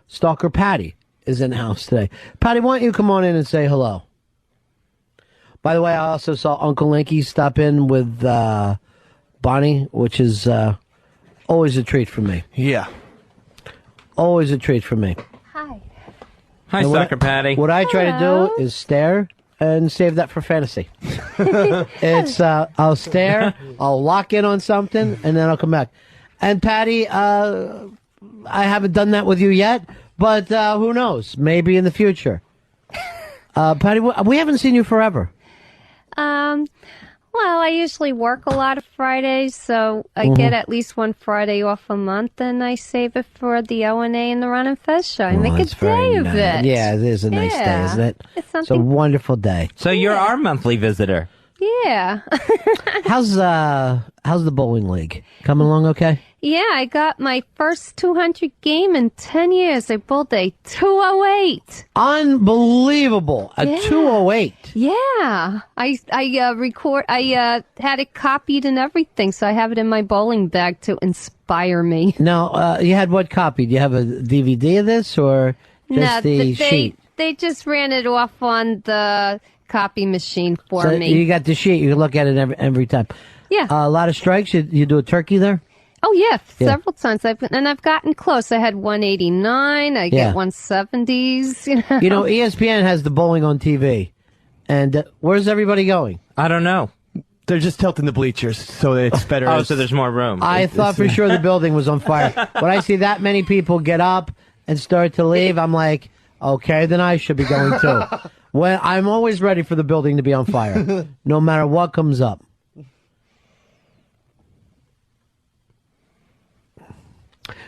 Stalker Patti is in the house today. Patti, why don't you come on in and say hello? By the way, I also saw Uncle Linky stop in with Bonnie, which is always a treat for me. Yeah. Always a treat for me. Hi. Hi, Stalker Patti. What I try to do is stare and save that for fantasy. It's I'll stare, I'll lock in on something, and then I'll come back. And Patti, I haven't done that with you yet, but who knows? Maybe in the future. Patti, we haven't seen you forever. Well, I usually work a lot of Fridays, so I get at least one Friday off a month, and I save it for the O&A and the Ron and Fez show. I make a day of it. Yeah, it is a nice day, isn't it? It's a wonderful day. So you're our monthly visitor. Yeah. How's the bowling league? Coming along okay? Yeah, I got my first 200 game in 10 years. I bowled a 208. Unbelievable. A 208. Yeah. I had it copied and everything, so I have it in my bowling bag to inspire me. Now, you had what copy? Do you have a DVD of this or just the sheet? They just ran it off on the copy machine for me. You got the sheet. You can look at it every time. Yeah. A lot of strikes. You do a turkey there? Oh, yeah, several times. I've gotten close. I had 189. I get 170s. You know, ESPN has the bowling on TV. And where's everybody going? I don't know. They're just tilting the bleachers, so it's better. Oh, so there's more room. I thought for sure the building was on fire. When I see that many people get up and start to leave, I'm like, okay, then I should be going too. Well, I'm always ready for the building to be on fire, no matter what comes up.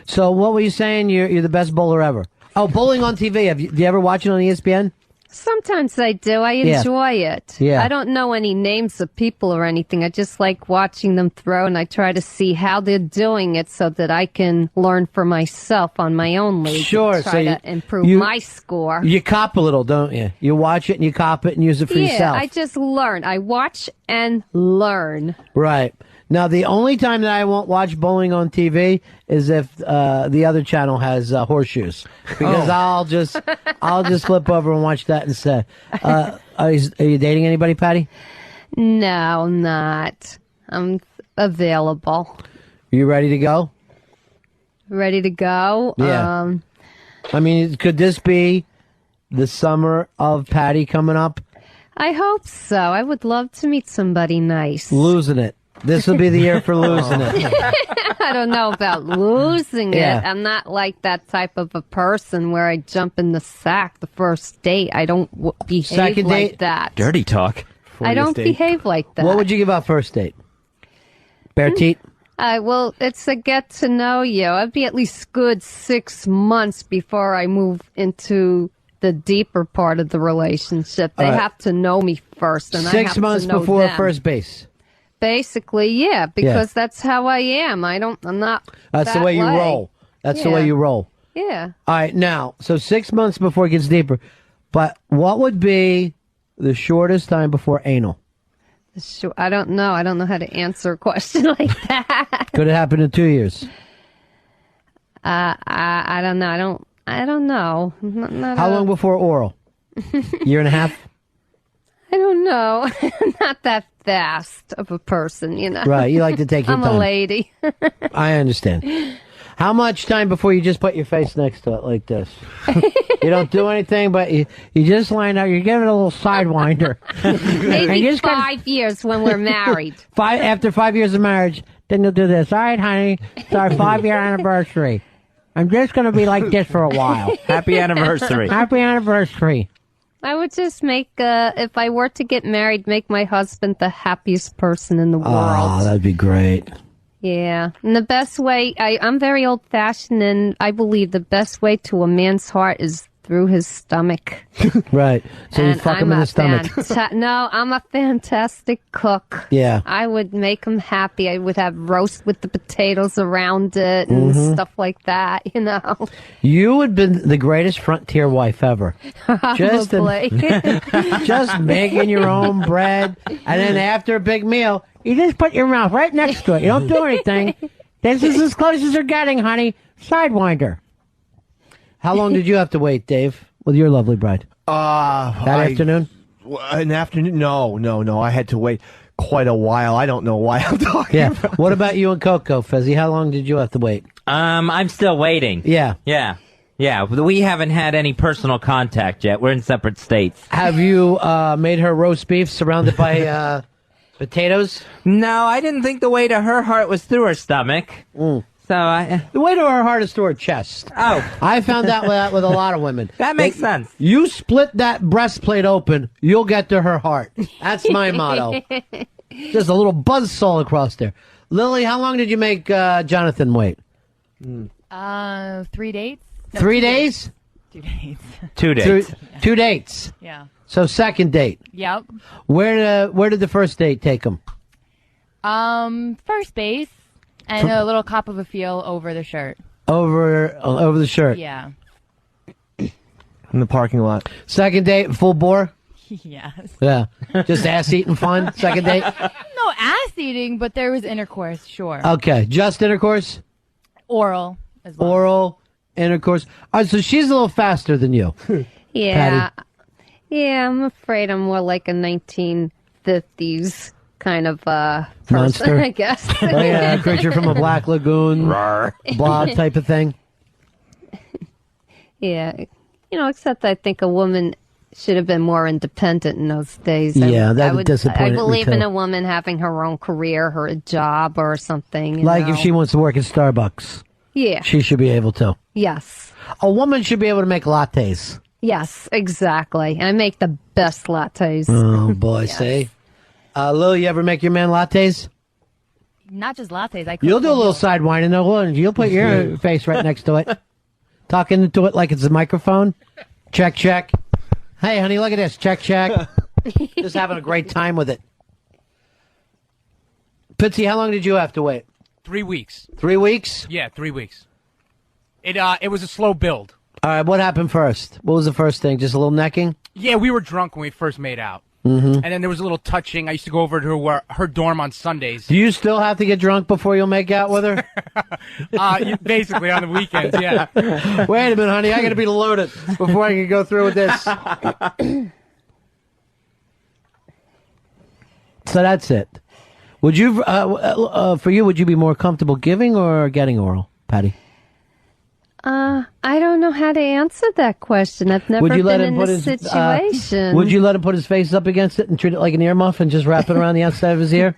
So what were you saying? You're the best bowler ever. Oh, bowling on TV. Do you ever watch it on ESPN? Sometimes I do. I enjoy it. Yeah. I don't know any names of people or anything. I just like watching them throw, and I try to see how they're doing it so that I can learn for myself on my own league. Sure. Try to improve my score. You cop a little, don't you? You watch it and you cop it and use it for yourself. Yeah, I just learn. I watch and learn. Right. Now, the only time that I won't watch bowling on TV is if the other channel has horseshoes, because I'll just flip over and watch that instead. Are you dating anybody, Patti? No, I'm not. I'm available. You ready to go? Ready to go? Yeah. I mean, could this be the summer of Patti coming up? I hope so. I would love to meet somebody nice. Losing it. This will be the year for losing it. I don't know about losing it. I'm not like that type of a person where I jump in the sack the first date. I don't behave like that. Dirty talk. I don't behave like that. What would you give out first date? Bare teat? Well, it's a get to know you. I'd be at least good 6 months before I move into the deeper part of the relationship. They have to know me first, and I have to know them. 6 months before first base. Basically, yeah, because that's how I am. I'm not. That's the way you roll. That's the way you roll. Yeah. All right, now, so 6 months before it gets deeper. But what would be the shortest time before anal? I don't know. I don't know how to answer a question like that. Could it happen in 2 years? I don't know. I don't know. How long before oral? Year and a half? I don't know. I'm not that fast of a person, you know. Right, you like to take your time. I'm a lady. I understand. How much time before you just put your face next to it like this? You don't do anything, but you just line up. You're giving it a little sidewinder. Maybe 5 years when we're married. After 5 years of marriage, then you'll do this. All right, honey, it's our 5-year anniversary. I'm just going to be like this for a while. Happy anniversary. Happy anniversary. I would just make, if I were to get married, make my husband the happiest person in the world. Oh, that'd be great. Yeah. And the best way, I'm very old-fashioned, and I believe the best way to a man's heart is through his stomach. Right. So you fuck him in the stomach. No, I'm a fantastic cook. Yeah. I would make him happy. I would have roast with the potatoes around it and stuff like that, you know. You would have been the greatest frontier wife ever. Probably. Just making your own bread, and then after a big meal, you just put your mouth right next to it. You don't do anything. This is as close as you're getting, honey. Sidewinder. How long did you have to wait, Dave, with your lovely bride? That afternoon? An afternoon? No. I had to wait quite a while. I don't know why I'm talking. Yeah. about. What about you and Coco, Fezzi? How long did you have to wait? I'm still waiting. Yeah. Yeah, we haven't had any personal contact yet. We're in separate states. Have you made her roast beef surrounded by potatoes? No, I didn't think the way to her heart was through her stomach. So The way to her heart is through her chest. Oh. I found out that with a lot of women. That makes sense. You split that breastplate open, you'll get to her heart. That's my motto. Just a little buzzsaw across there. Lily, how long did you make Jonathan wait? 3 dates. No, 3 days? 2 days. 2 days. Two dates. Yeah. So second date. Yep. Where did the first date take him? First base and a little cop of a feel over the shirt. Over the shirt. Yeah. In the parking lot. Second date, full bore. Yes. Yeah, just ass eating fun. Second date. No ass eating, but there was intercourse. Sure. Okay, just intercourse. Oral as well. Oral intercourse. All right, so she's a little faster than you. Yeah. Yeah, I'm afraid I'm more like a 1950s kind of person, Monster? I guess. Oh yeah, a creature from a black lagoon, blob type of thing. Yeah. Except I think a woman should have been more independent in those days. Yeah, that would I disappoint me believe in too. a woman having her own career, her job or something. Like if she wants to work at Starbucks, Yeah. she should be able to. Yes. A woman should be able to make lattes. Yes, exactly. I make the best lattes. Oh boy, see. Lil, you ever make your man lattes? Not just lattes. You'll do a little side whining though, won't you? You'll put your face right next to it. Talking into it like it's a microphone. Check, check. Hey, honey, look at this. Check, check. Just having a great time with it. Pitsy, how long did you have to wait? 3 weeks. 3 weeks? Yeah, 3 weeks. It was a slow build. All right, what happened first? What was the first thing? Just a little necking? Yeah, we were drunk when we first made out. Mm-hmm. And then there was a little touching. I used to go over to her dorm on Sundays. Do you still have to get drunk before you'll make out with her? Basically on the weekends, yeah. Wait a minute, honey. I got to be loaded before I can go through with this. So that's it. Would you, for you, would you be more comfortable giving or getting oral, Patty? I don't know how to answer that question. I've never Would you let been him in put this his situation. Would you let him put his face up against it and treat it like an earmuff and just wrap it around the outside of his ear?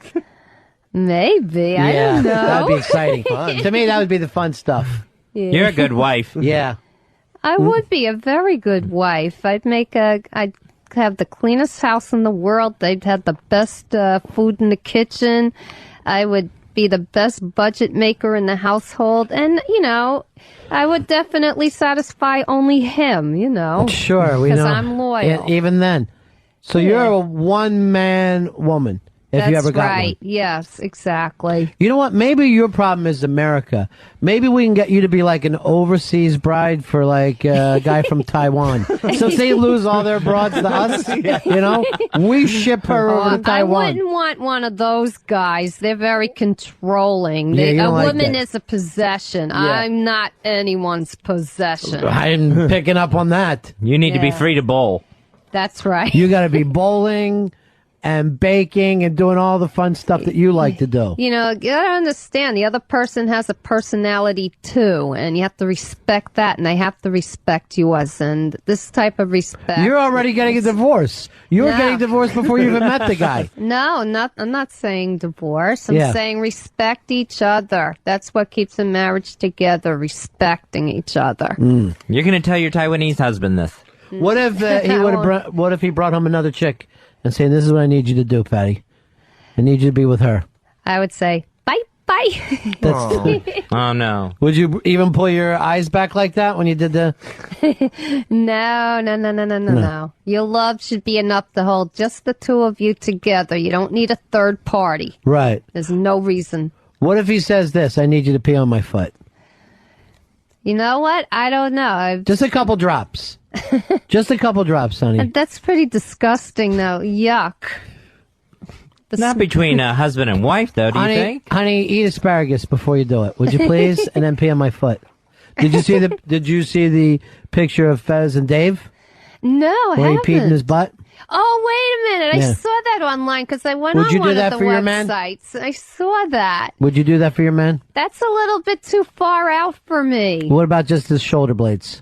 Maybe. I don't know. That'd be exciting. To me, that would be the fun stuff. Yeah. You're a good wife. Yeah. I would be a very good wife. I'd have the cleanest house in the world. I'd have the best food in the kitchen. I would be the best budget maker in the household. And, I would definitely satisfy only him, Sure, we know. Because I'm loyal. Even then. So you're a one-man woman, if you ever got right. one. Yes, exactly. You know what? Maybe your problem is America. Maybe we can get you to be like an overseas bride for like a guy from Taiwan. So if they lose all their broads to us, we ship her over to Taiwan. I wouldn't want one of those guys. They're very controlling. Yeah, you A don't like woman that. is a possession. I'm not anyone's possession. I'm picking up on that. You need to be free to bowl. That's right. You got to be bowling and baking and doing all the fun stuff that you like to do. You gotta understand the other person has a personality too, and you have to respect that, and they have to respect yours. And this type of respect. You're already getting a divorce. You were No. getting divorced before you even met the guy. No, I'm not saying divorce. I'm Yeah. saying respect each other. That's what keeps a marriage together, respecting each other. You're going to tell your Taiwanese husband this. What if What if he brought home another chick and saying, "This is what I need you to do, Patty. I need you to be with her." I would say, bye. Oh, no. Would you even pull your eyes back like that when you did the? No. Your love should be enough to hold just the two of you together. You don't need a third party. Right. There's no reason. What if he says this? I need you to pee on my foot. You know what? I don't know. Just a couple drops. Just a couple drops, honey. That's pretty disgusting, though. Yuck. Not between husband and wife, though, do you think? Honey, eat asparagus before you do it, would you please? And then pee on my foot. Did you see the picture of Fez and Dave No, I where he haven't. peed in his butt? Oh, wait a minute. Yeah. I saw that online because I went Would on you do one that of the for your man? websites. I saw that. Would you do that for your man? That's a little bit too far out for me. What about just his shoulder blades?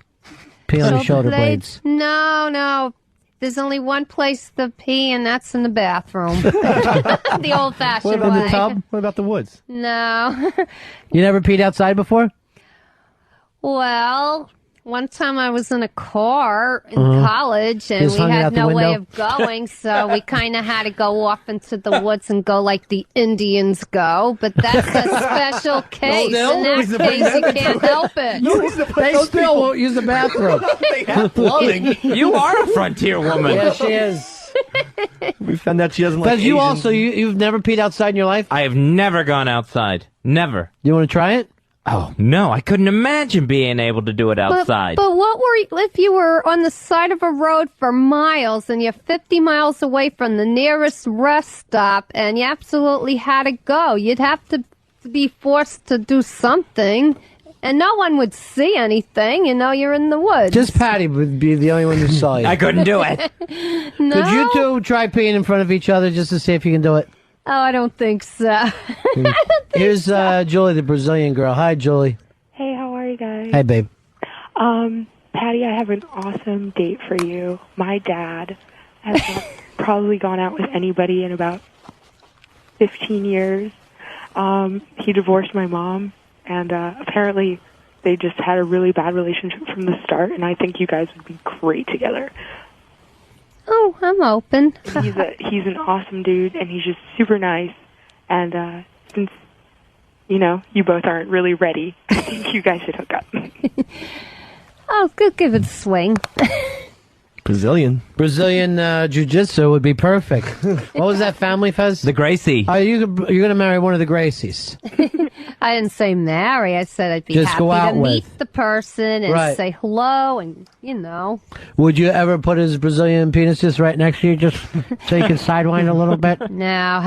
Pee on his shoulder blades. No. There's only one place to pee, and that's in the bathroom. The old-fashioned What about way. the tub? What about the woods? No. You never peed outside before? Well, one time I was in a car in college, and Just we hung it out had the no way window? of going, so we kind of had to go off into the woods and go like the Indians go. But that's a special case. they don't In always that bring case, you them can't help it. They still won't use the bathroom. They have plumbing. You are a frontier woman. Yeah, she is. We found out she doesn't like Because you Asian- also, you've never peed outside in your life? I have never gone outside. Never. You want to try it? Oh, no. I couldn't imagine being able to do it outside. But what were if you were on the side of a road for miles and you're 50 miles away from the nearest rest stop and you absolutely had to go? You'd have to be forced to do something, and no one would see anything. You're in the woods. Just Patty would be the only one who saw you. I couldn't do it. no? Could you two try peeing in front of each other just to see if you can do it? Oh, I don't think so. Here's Julie, the Brazilian girl. Hi, Julie. Hey, how are you guys? Hey, babe. Patty, I have an awesome date for you. My dad has not probably gone out with anybody in about 15 years. He divorced my mom, and apparently they just had a really bad relationship from the start, and I think you guys would be great together. Oh, I'm open. He's an awesome dude, and he's just super nice. And since you both aren't really ready, I think you guys should hook up. Oh, good. Give it a swing. Brazilian. Brazilian jiu-jitsu would be perfect. What was that family, Fez? The Gracie. You're going to marry one of the Gracies. I didn't say marry. I said I'd be Just happy go out to meet with. the person and Right. say hello and, Would you ever put his Brazilian penis just right next to you just so you can sidewind a little bit? Now,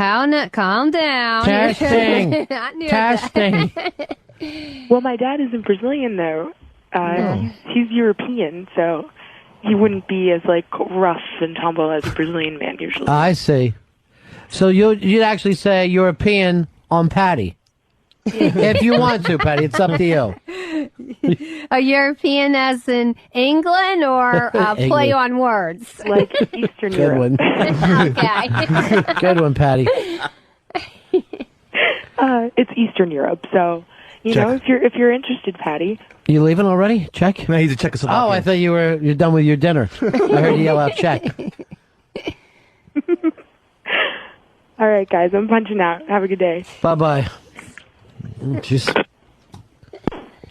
calm down. Testing. Not near that. Testing. Well, my dad isn't Brazilian, though. He's European, so he wouldn't be as, rough and tumble as a Brazilian man usually. I see. So you'd actually say European on Patty. If you want to, Patty, it's up to you. A European as in England or play England. on words? Like Eastern Good Europe. one. Okay. Good one, Patty. It's Eastern Europe, so, Check. if you're interested, Patty. You leaving already? Check? No, he's a Czechoslovakian. Oh, I thought you're done with your dinner. I heard you yell out check. All right, guys, I'm punching out. Have a good day. Bye-bye. Jeez.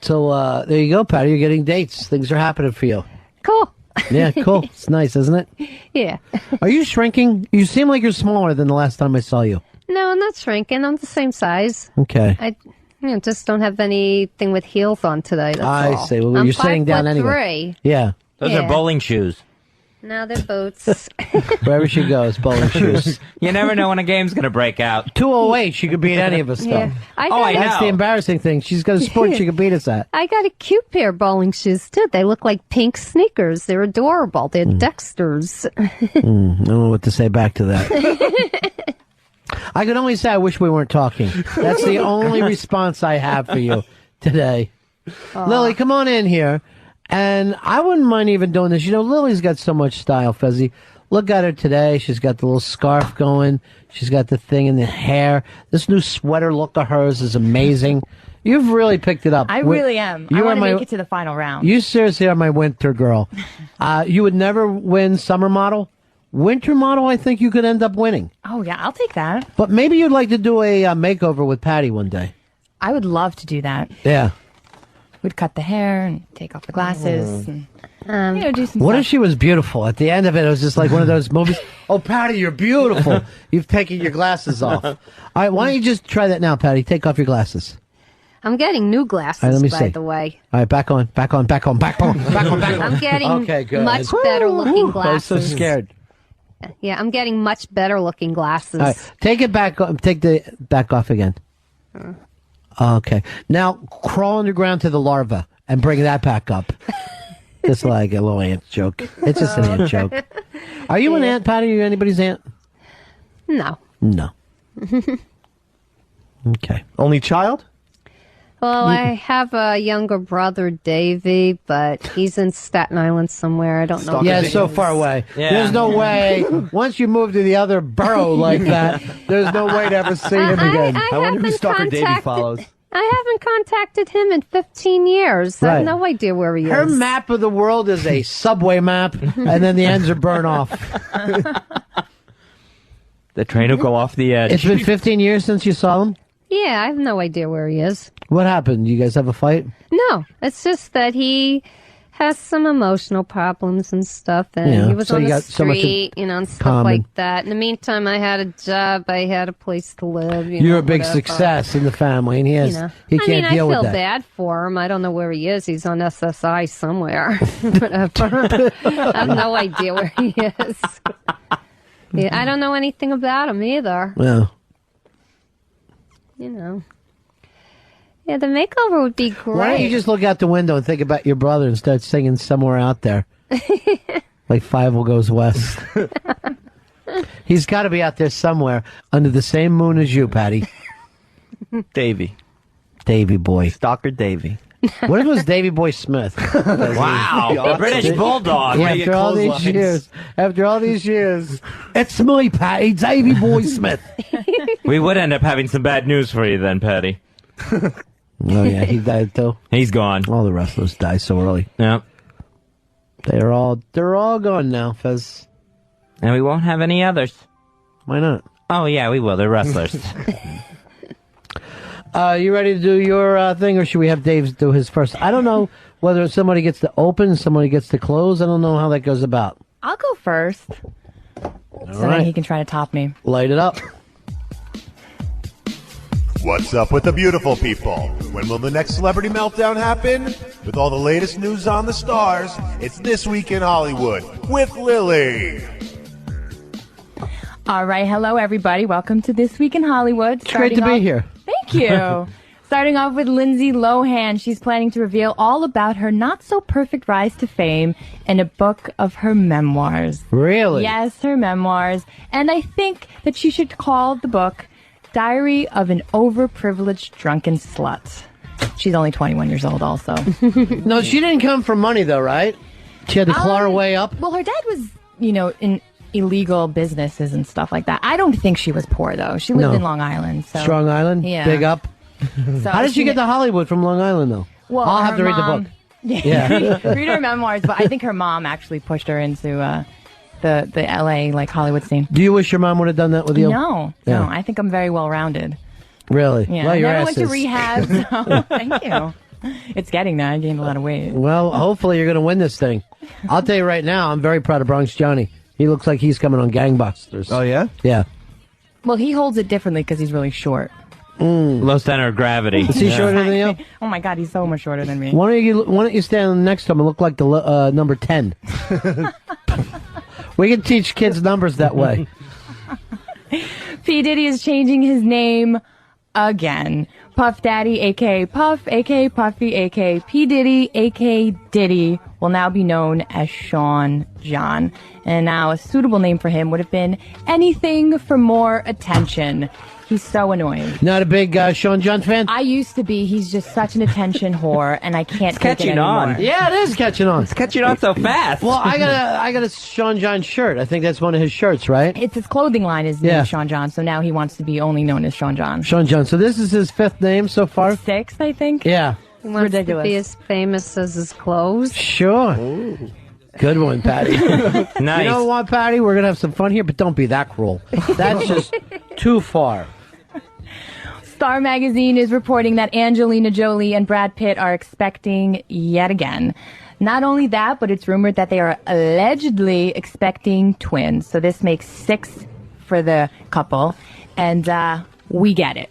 So, there you go, Patty. You're getting dates. Things are happening for you. Cool. Yeah, cool. It's nice, isn't it? Yeah. Are you shrinking? You seem like you're smaller than the last time I saw you. No, I'm not shrinking. I'm the same size. Okay. I just don't have anything with heels on today. That's I all. see. Well, I'm you're sitting down 5'3". anyway. Yeah. Those Yeah. are bowling shoes. No, they're boots. Wherever she goes, bowling shoes. You never know when a game's going to break out. 208, she could beat any of us, though. Yeah. I That's know. the embarrassing thing. She's got a sport she could beat us at. I got a cute pair of bowling shoes, too. They look like pink sneakers. They're adorable. They're Dexter's. I don't know what to say back to that. I can only say I wish we weren't talking. That's the only response I have for you today. Lily, come on in here. And I wouldn't mind even doing this. Lily's got so much style, Fezzy. Look at her today. She's got the little scarf going. She's got the thing in the hair. This new sweater look of hers is amazing. You've really picked it up. I really am. I want to make it to the final round. You seriously are my winter girl. You would never win summer model. Winter model, I think you could end up winning. Oh, yeah, I'll take that. But maybe you'd like to do a makeover with Patty one day. I would love to do that. Yeah. We'd cut the hair and take off the glasses and, do some What stuff. if she was beautiful? At the end of it, it was just like one of those movies. Oh, Patty, you're beautiful. You've taken your glasses off. All right, why don't you just try that now, Patty? Take off your glasses. I'm getting new glasses, All right, let me by see. the way. All right, back on. I'm getting Okay, good. much better looking I was glasses. so scared. Yeah, I'm getting much better looking glasses. All right, take it back. Take the back off again. Okay. Now crawl underground to the larva and bring that back up. Just like a little ant joke. It's just an ant joke. Are you an aunt, Patty? Are you anybody's aunt? No. No. Okay. Only child? Well, I have a younger brother, Davey, but he's in Staten Island somewhere. I don't know. Stalker. Yeah, it's so far away. Yeah. There's no way. Once you move to the other borough like that, there's no way to ever see him again. I wonder who haven't Stalker Davey contacted- follows. I haven't contacted him in 15 years. I Right. have no idea where he Her is. map of the world is a subway map, and then the ends are burnt off. The train will go off the edge. It's been 15 years since you saw him? Yeah, I have no idea where he is. What happened? You guys have a fight? No, it's just that he has some emotional problems and stuff, and Yeah, he was so on you the got so much in street, and stuff common. like that. In the meantime, I had a job, I had a place to live. You're a big whatever. success in the family, and he You know. he can't I deal feel with that. bad for him. I don't know where he is. He's on SSI somewhere. Whatever. I have no idea where he is. Yeah, I don't know anything about him either. Well, You know. Yeah, the makeover would be great. why don't you just look out the window and think about your brother and start singing Somewhere Out There? Like Five Will Goes West. He's got to be out there somewhere under the same moon as you, Patty. Davy. Davy boy. Stalker Davy. What if it was Davy Boy Smith? Wow, the British Bulldog. Yeah, you after get all these clotheslines. years. After all these years. It's me, Patty, Davy Boy Smith. We would end up having some bad news for you then, Patty. Oh, yeah, he died too. He's gone. All the wrestlers die so early. Yeah. They're all gone now, Fez. And we won't have any others. Why not? Oh, yeah, we will. They're wrestlers. You ready to do your thing, or should we have Dave do his first? I don't know whether somebody gets to open, somebody gets to close. I don't know how that goes about. I'll go first. So right. then he can try to top me. Light it up. What's up with the beautiful people? When will the next celebrity meltdown happen? With all the latest news on the stars, it's This Week in Hollywood with Lily. All right. Hello, everybody. Welcome to This Week in Hollywood. It's great to be here. Thank you. Starting off with Lindsay Lohan. She's planning to reveal all about her not-so-perfect rise to fame in a book of her memoirs. Really? Yes, her memoirs. And I think that she should call the book Diary of an Overprivileged Drunken Slut. She's only 21 years old also. No, she didn't come from money, though, right? She had to claw her way up. Well, her dad was, in illegal businesses and stuff like that. I don't think she was poor, though. She lived No. in Long Island. So. Strong Island? Yeah. Big up. So How did she get to Hollywood from Long Island, though? Well, I'll have her to read the mom- book. Yeah. Read her memoirs, but I think her mom actually pushed her into the LA, Hollywood scene. Do you wish your mom would have done that with you? No, Yeah. no. I think I'm very well-rounded. Really? Yeah, Well, I your never ass went to is. rehab, so thank you. It's getting there. I gained a lot of weight. Well, hopefully you're going to win this thing. I'll tell you right now, I'm very proud of Bronx Johnny. He looks like he's coming on gangbusters. Oh, yeah? Yeah. Well, he holds it differently because he's really short. Low center of gravity. Is he shorter than you? Oh my God, he's so much shorter than me. Why don't you stand next to him and look like the number 10? We can teach kids numbers that way. P. Diddy is changing his name again. Puff Daddy, a.k.a. Puff, a.k.a. Puffy, a.k.a. P. Diddy, a.k.a. Diddy, will now be known as Sean John. And now a suitable name for him would have been anything for more attention. He's so annoying. Not a big Sean John fan? I used to be. He's just such an attention whore, and I can't take it catching anymore. on. Yeah, it is catching on. It's catching on so fast. Well, I got a Sean John shirt. I think that's one of his shirts, right? It's his clothing line is Yeah. named Sean John, so now he wants to be only known as Sean John. Sean John. So this is his 5th name so far? 6th, I think. Yeah. He wants ridiculous. to be as famous as his clothes. Sure. Good one, Patty. Nice. You know what, Patty? We're going to have some fun here, but don't be that cruel. That's just too far. Star Magazine is reporting that Angelina Jolie and Brad Pitt are expecting yet again. Not only that, but it's rumored that they are allegedly expecting twins. So this makes 6 for the couple. And we get it.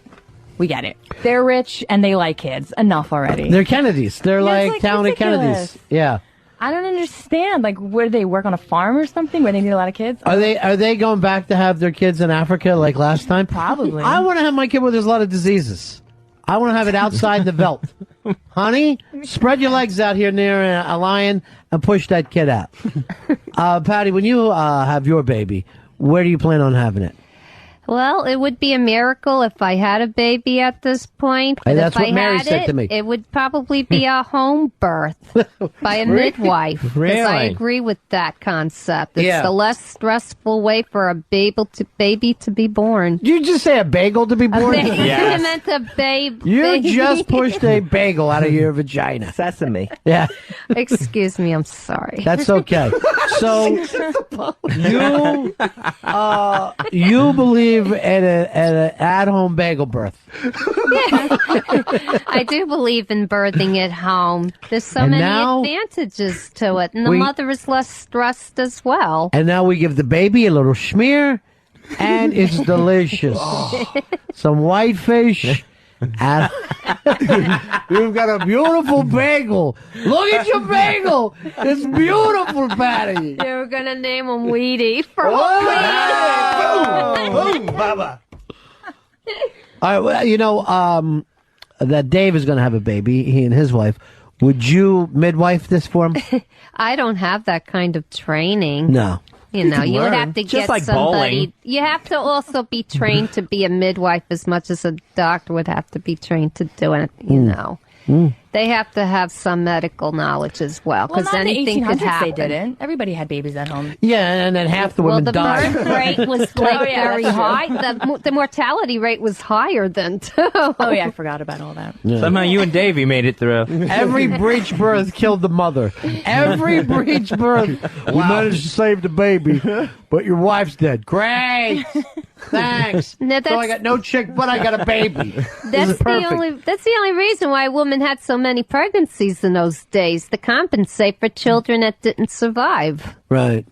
We get it. They're rich and they like kids. Enough already. They're Kennedys. They're Yeah, like it's, like, talented ridiculous. Kennedys. Yeah. I don't understand. Where do they work on a farm or something where they need a lot of kids? Are they going back to have their kids in Africa like last time? Probably. I want to have my kid where there's a lot of diseases. I want to have it outside the belt. Honey, spread your legs out here near a lion and push that kid out. Patty, when you have your baby, where do you plan on having it? Well, it would be a miracle if I had a baby at this point. Hey, But that's if what I Mary had said to me. It would probably be a home birth by a midwife. 'Cause I Really? agree with that concept. It's Yeah. the less stressful way for a baby to be born. Did you just say a bagel to be born? I meant a babe. You baby. just pushed a bagel out of your vagina. Sesame. Yeah, Excuse me, I'm sorry. that's okay. So you believe in an at-home bagel birth. I do believe in birthing at home. There's so And many now advantages to it, and the we- mother is less stressed as well. And now we give the baby a little schmear, and it's delicious. Some whitefish. And you've got a beautiful bagel. Look at your bagel. It's beautiful, Patty. They were gonna name him Weedy for Boom, Baba. All right, well, you know that Dave is going to have a baby, he and his wife. Would you midwife this for him? I don't have that kind of training. No. You know, you would learn. have to Just get like somebody. bowling. You have to also be trained to be a midwife as much as a doctor would have to be trained to do it, you know. They have to have some medical knowledge as well, Well, because not in the anything could 1800s happen. they didn't. Everybody had babies at home. Yeah, and then half the Well, women the died. birth rate was like yeah, very that's true. high. The mortality rate was higher than too. Oh yeah, I forgot about all that. Somehow you and Davey made it through. Every breech birth killed the mother. Every breech birth. You managed to save the baby, but your wife's dead. Great. Thanks. No, So I got no chick, but I got a baby. This That's is the perfect. only reason why women had so many pregnancies in those days, to compensate for children that didn't survive. Right.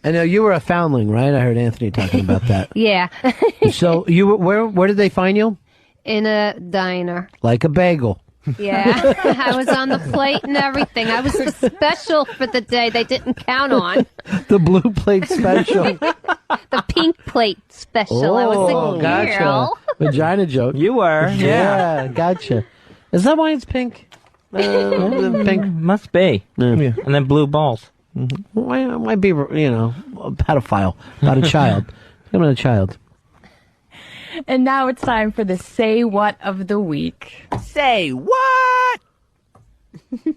I know you were a foundling, right? I heard Anthony talking about that. Yeah. So you were, where did they find you? In a diner. Like a bagel. Yeah. I was on the plate and everything. I was special for the day they didn't count on. The blue plate special. The pink plate special. I was a Oh, gotcha. girl. Vagina joke. You were, yeah. Yeah, gotcha. Is that why it's pink? Pink. Must be. Yeah. And then blue balls. Why might be, you know, a pedophile, not a child. I'm not a child. And now it's time for the Say What of the Week. Say what?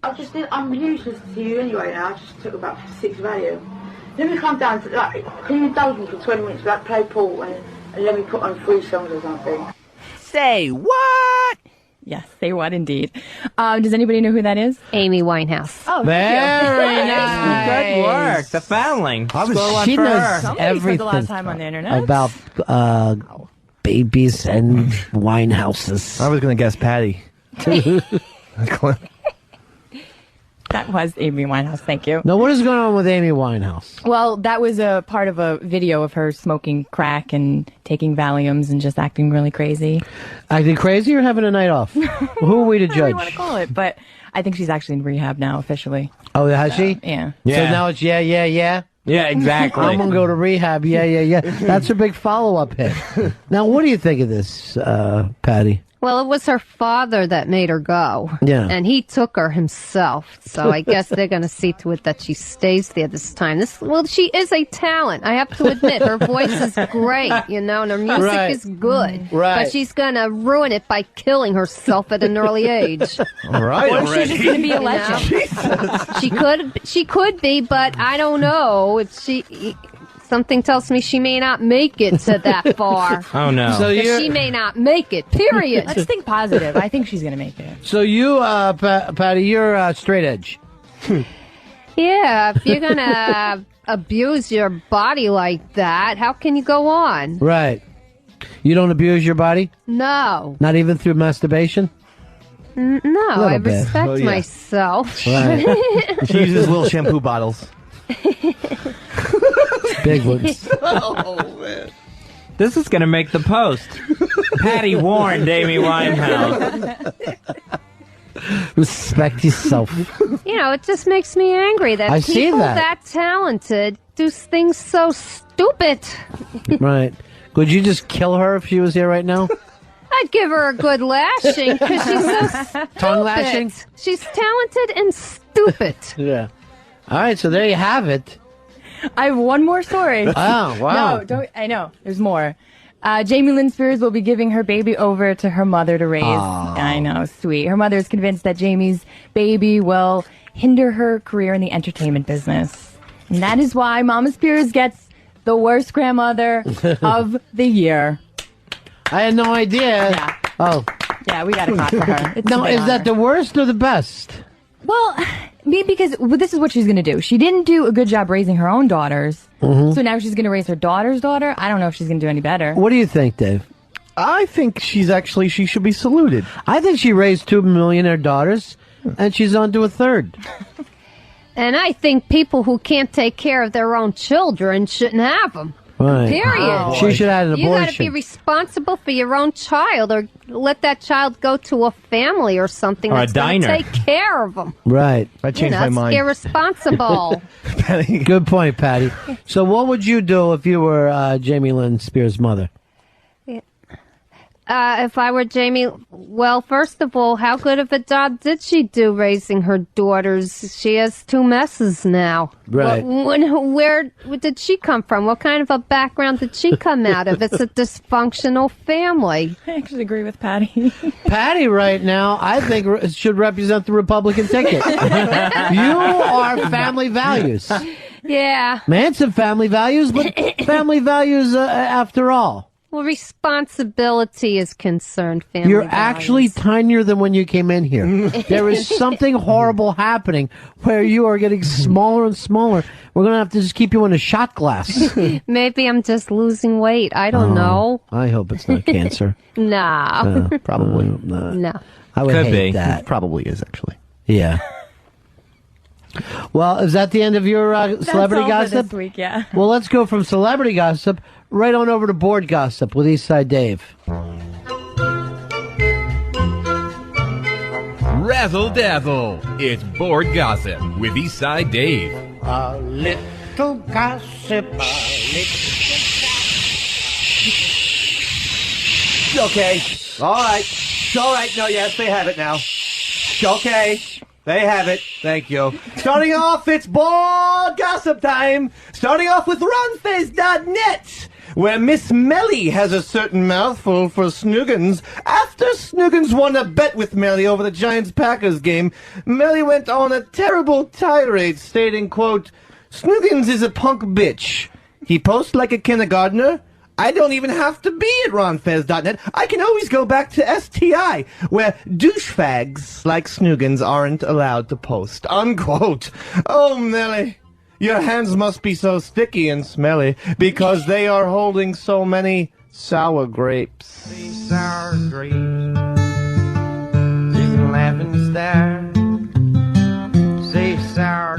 I'm useless to you anyway now. I just took about 6 value. Let me come down to like, can you indulge me for 20 minutes, like play pool and let me put on 3 songs or something? Say what? Yes, say what indeed. Does anybody know who that is? Amy Winehouse. Oh, Very nice. Good work. The foundling. She for knows her. Somebody spent a lot of everything time on the internet. about babies and wine houses. I was going to guess Patty. That was Amy Winehouse. Thank you. Now, what is going on with Amy Winehouse? Well, that was a part of a video of her smoking crack and taking Valiums and just acting really crazy. Acting crazy or having a night off? Who are we to I don't know what you judge? want to call it, but I think she's actually in rehab now officially. Oh, has she? Yeah. So Yeah. now it's yeah. Yeah, exactly. I'm gonna go to rehab. Yeah. That's her big follow-up hit. Now, what do you think of this, Patty? Well, it was her father that made her go. Yeah. And he took her himself. So I guess they're going to see to it that she stays there this time. Well, she is a talent. I have to admit, her voice is great, you know, and her music Right. is good. Right. But she's going to ruin it by killing herself at an early age. All right, Or she's just going to be a legend. She could be, but I don't know if something tells me she may not make it to that far. Oh, no. So She may not make it, period. Let's think positive. I think she's going to make it. So you, Patty, you're straight edge. Yeah, if you're going to abuse your body like that, how can you go on? Right. You don't abuse your body? No. Not even through masturbation? No, I bit. respect Oh, yeah. myself. Right. She uses little shampoo bottles. Big ones. This is going to make the post. Patty warned Amy Winehouse. Respect yourself. You know, it just makes me angry that I see people that. talented do things so stupid. Right. Could you just kill her if she was here right now? I I'd give her a good lashing because she's so stupid. Tongue lashing? She's talented and stupid. Yeah. All right, so there you have it. I have one more story. Oh, wow. No, don't. I know. There's more. Jamie Lynn Spears will be giving her baby over to her mother to raise. I know, sweet. Her mother is convinced that Jamie's baby will hinder her career in the entertainment business. And that is why Mama Spears gets the worst grandmother of the year. I had no idea. Yeah. Oh. Yeah, we got to clap for her. It's No, a big is that honor. the worst or the best? Well, because this is what she's going to do. She didn't do a good job raising her own daughters. So now she's going to raise her daughter's daughter. I don't know if she's going to do any better. What do you think, Dave? I think she should be saluted. I think she raised 2 millionaire daughters, and she's on to a third. And I think people who can't take care of their own children shouldn't have them. Right. Period. She should have an You got to abortion. be responsible for your own child, or let that child go to a family or something Or a that's going to diner. take care of them. Right. I changed my That's mind. irresponsible. Good point, Patty. So what would you do if you were Jamie Lynn Spears' mother? If I were Jamie, well, first of all, how good of a job did she do raising her daughters? She has 2 messes now. Right. Where did she come from? What kind of a background did she come out of? It's a dysfunctional family. I actually agree with Patty. Patty right now, I think, should represent the Republican ticket. You are family values. Yeah. Manson family values, but family values after all. Well, responsibility is concerned, family You're values. actually tinier than when you came in here. There is something horrible happening where you are getting smaller and smaller. We're going to have to just keep you in a shot glass. Maybe I'm just losing weight. I don't know. I hope it's not cancer. No. Probably. No. I would Could hate be. that. Probably is, actually. Yeah. Well, is that the end of your celebrity That's all for gossip? this week, yeah. Well, let's go from celebrity gossip right on over to board gossip with Eastside Dave. Razzle dazzle. It's board gossip with Eastside Dave. A little gossip. Okay. All right. No, yes, they have it now. Okay. They have it. Thank you. Starting off, it's board gossip time. Starting off with RonFace.net, where Miss Melly has a certain mouthful for Snoogans. After Snoogans won a bet with Melly over the Giants-Packers game, Melly went on a terrible tirade stating, quote, "Snoogans is a punk bitch. He posts like a kindergartner. I don't even have to be at RonFez.net. I can always go back to STI, where douchebags like Snoogans aren't allowed to post." Unquote. Oh, Melly, your hands must be so sticky and smelly because they are holding so many sour grapes. Sour grapes. She's a laughing star.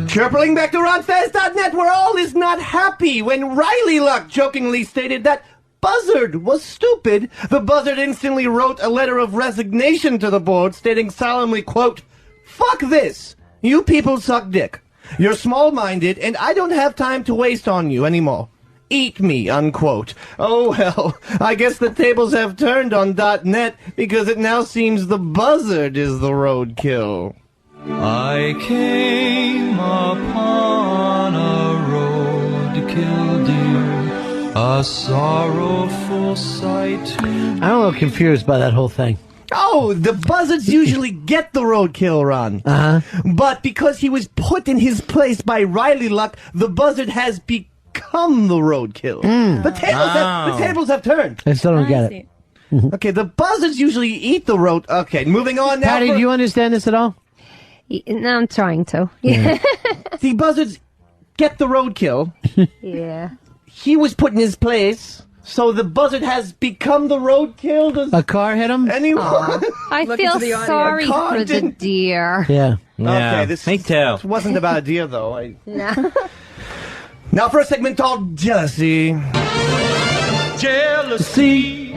Chirpling back to RonFez.net, where all is not happy when Riley Luck jokingly stated that Buzzard was stupid. The Buzzard instantly wrote a letter of resignation to the board, stating solemnly, quote, "Fuck this. You people suck dick. You're small-minded, and I don't have time to waste on you anymore. Eat me," unquote. Oh, well, I guess the tables have turned on .net because it now seems the Buzzard is the roadkill. I came upon a roadkill deer, a sorrowful sight. I'm a little confused by that whole thing. Oh, the Buzzards usually get the roadkill run. But because he was put in his place by Riley Luck, the Buzzard has become the roadkill. The tables have turned. I still don't get it. Okay, the Buzzards usually eat the road. Okay, moving on now. Patty, do you understand this at all? No, I'm trying to. The Buzzards get the roadkill. Yeah. He was put in his place, so the Buzzard has become the roadkill. Does A car hit him? anyone? I feel sorry Car for the didn't- deer. Yeah. Okay, this me too. wasn't about a deer, though. No. Now for a segment called Jealousy. Jealousy,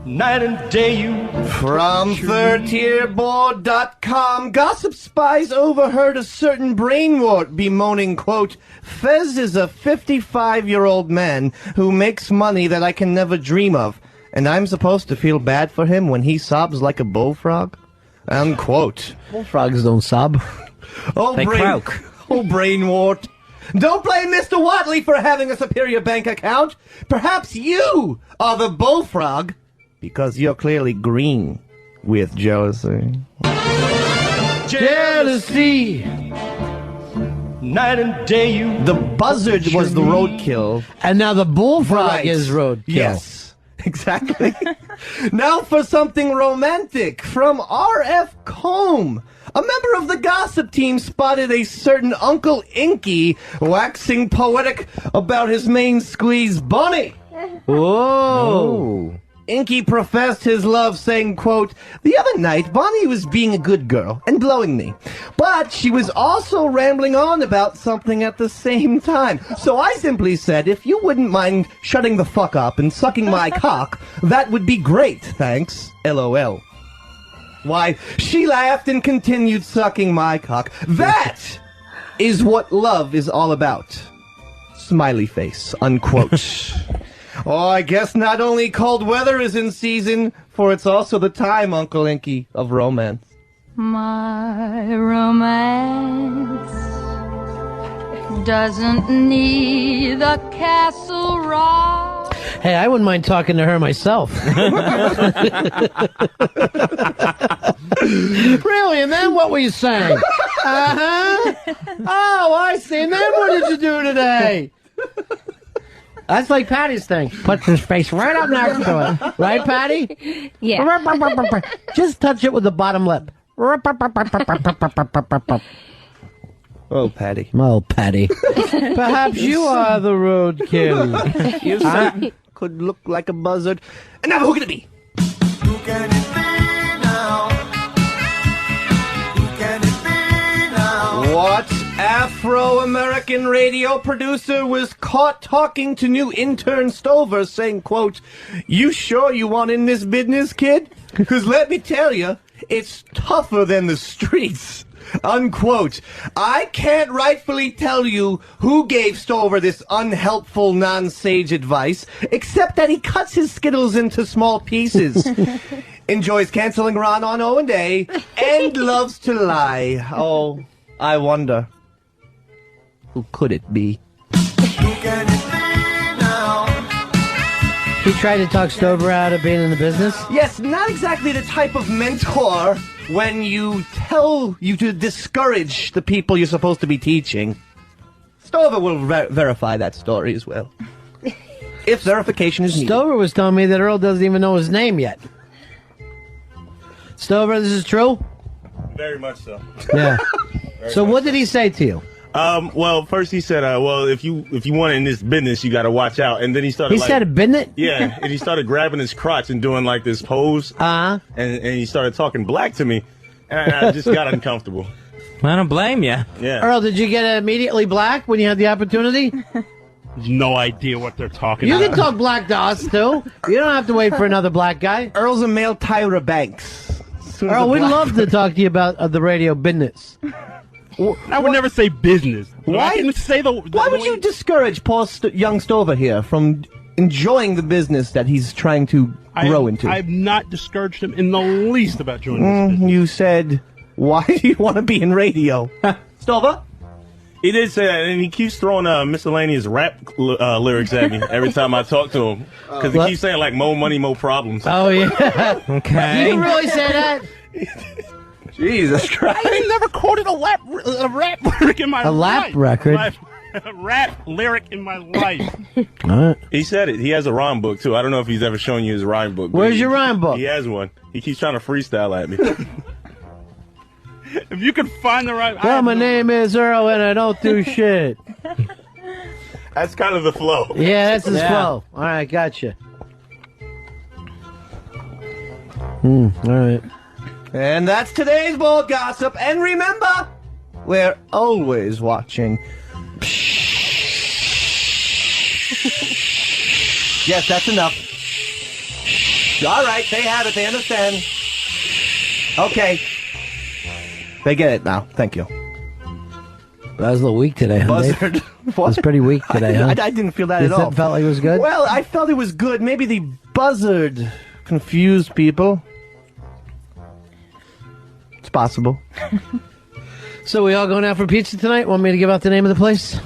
night and day you. From thirdtierboard.com, gossip spies overheard a certain brainwort bemoaning, quote, "Fez is a 55-year-old man who makes money that I can never dream of. And I'm supposed to feel bad for him when he sobs like a bullfrog? Unquote. Bullfrogs don't sob. They croak. Oh, brain wart. Don't blame Mr. Watley for having a superior bank account. Perhaps you are the bullfrog because you're clearly green with jealousy. Jealousy. Night and day you... The buzzard was the roadkill. And now the bullfrog Right. is roadkill. Yes, exactly. Now for something romantic from R.F. Combe. A member of the gossip team spotted a certain Uncle Inky waxing poetic about his main squeeze, Bonnie. Whoa. Inky professed his love, saying, quote, "The other night, Bonnie was being a good girl and blowing me. But she was also rambling on about something at the same time. So I simply said, if you wouldn't mind shutting the fuck up and sucking my cock, that would be great, thanks. LOL. Why, she laughed and continued sucking my cock. That is what love is all about. Smiley face, unquote." Oh, I guess not only cold weather is in season, for it's also the time, Uncle Inky, of romance. My romance doesn't need a castle rock. Hey, I wouldn't mind talking to her myself. Really? And then what were you saying? Uh-huh. Oh, I see. And then what did you do today? That's like Patty's thing. Puts his face right up next to it. Right, Patty? Yeah. Just touch it with the bottom lip. Oh, Patty. Oh, Patty. Perhaps you are the roadkill. You certainly could look like a buzzard. And now who can it be? Who can it be now? Who can it be now? What Afro-American radio producer was caught talking to new intern Stover saying, quote, "You sure you want in this business, kid? Because let me tell you, it's tougher than the streets." Unquote. I can't rightfully tell you who gave Stover this unhelpful, non-sage advice, except that he cuts his Skittles into small pieces, enjoys canceling Ron on O&A, and loves to lie. Oh, I wonder. Who could it be? Who can it be now? He tried to talk Stover out of being in the business? Yes, not exactly the type of mentor when you tell you to discourage the people you're supposed to be teaching. Stover will verify that story as well. If verification is needed. Stover was telling me that Earl doesn't even know his name yet. Stover, this is true? Very much so. Yeah. So what did he say to you? Well, first he said, well, if you want in this business, you got to watch out. And then he started. He said a business? Yeah, and he started grabbing his crotch and doing like this pose. And he started talking black to me, and I just got uncomfortable. I don't blame you. Yeah. Earl, did you get immediately black when you had the opportunity? No idea what they're talking You about. can talk black to us, too. You don't have to wait for another black guy. Earl's a male Tyra Banks. Earl, we'd love to talk to you about the radio business. I would never say business. Why? I can say Why would you discourage poor young Stover here from enjoying the business that he's trying to grow into? I've not discouraged him in the least about joining this business. You said, why do you want to be in radio? Stover? He did say that, and he keeps throwing miscellaneous rap lyrics at me every time I talk to him. Because he keeps saying, like, more money, more problems. Oh, yeah. Okay. You really say that? Jesus Christ. I never quoted a rap lyric in my life. A lap record? A rap lyric in my life. He said it. He has a rhyme book, too. I don't know if he's ever shown you his rhyme book. Where's your rhyme book? He has one. He keeps trying to freestyle at me. If you can find the right... Well, my name is Earl and I don't do shit. That's kind of the flow. Yeah, that's his flow. All right, gotcha. All right. And that's today's Bold Gossip. And remember, we're always watching. Yes, that's enough. All right, they have it. They understand. Okay. They get it now. Thank you. That was a little weak today, huh, Dave? Buzzard. It was pretty weak today, huh? I didn't feel that You at all. felt like it was good? Well, I felt it was good. Maybe the buzzard confused people. It's possible. So we all going out for pizza tonight? Want me to give out the name of the place?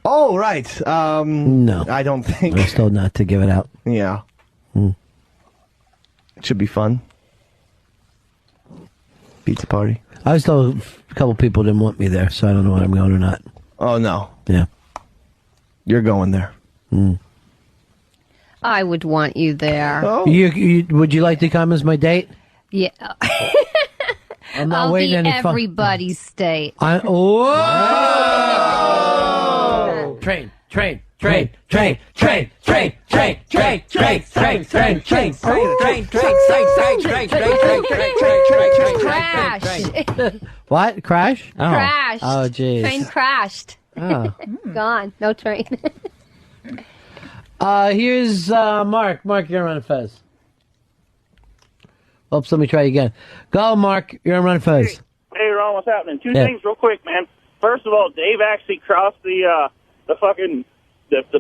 Oh, right. No. I don't think. I'm still not to give it out. Yeah. It should be fun. Pizza party. I was told a couple people didn't want me there, so I don't know whether I'm going or not. Oh, no. Yeah. You're going there. I would want you there. Oh. Would you like to come as my date? Yeah. I'm not I'll waiting be any everybody's date. Whoa! Train. Crash. What? Crash? Crashed. Oh, jeez. Train crashed. Oh. Gone. No train. Here's Mark. Mark, you're on Fez. Oops, let me try again. Go, Mark. You're on Run Fez. Hey, Ron, what's happening? Two Yeah. things real quick, man. First of all, Dave actually crossed the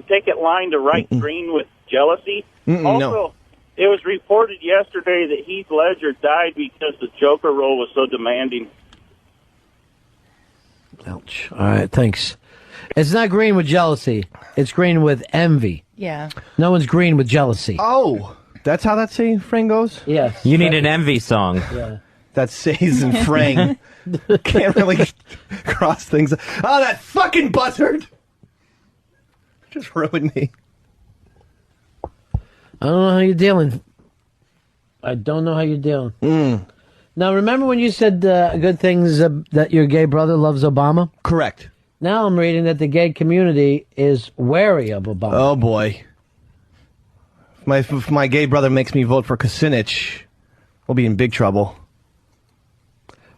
picket line to write green with jealousy. Also, no. it was reported yesterday that Heath Ledger died because the Joker role was so demanding. Ouch. All right, thanks. It's not green with jealousy. It's green with envy. Yeah. No one's green with jealousy. Oh, that's how that saying frame goes? Yes. You need an envy song. Yeah. That says in frame. Can't really cross things. Oh, that fucking buzzard! Just ruined me. I don't know how you're dealing. I don't know how you're dealing. Now, remember when you said good things that your gay brother loves Obama? Correct. Now I'm reading that the gay community is wary of Obama. Oh, boy. If my gay brother makes me vote for Kucinich, we'll be in big trouble.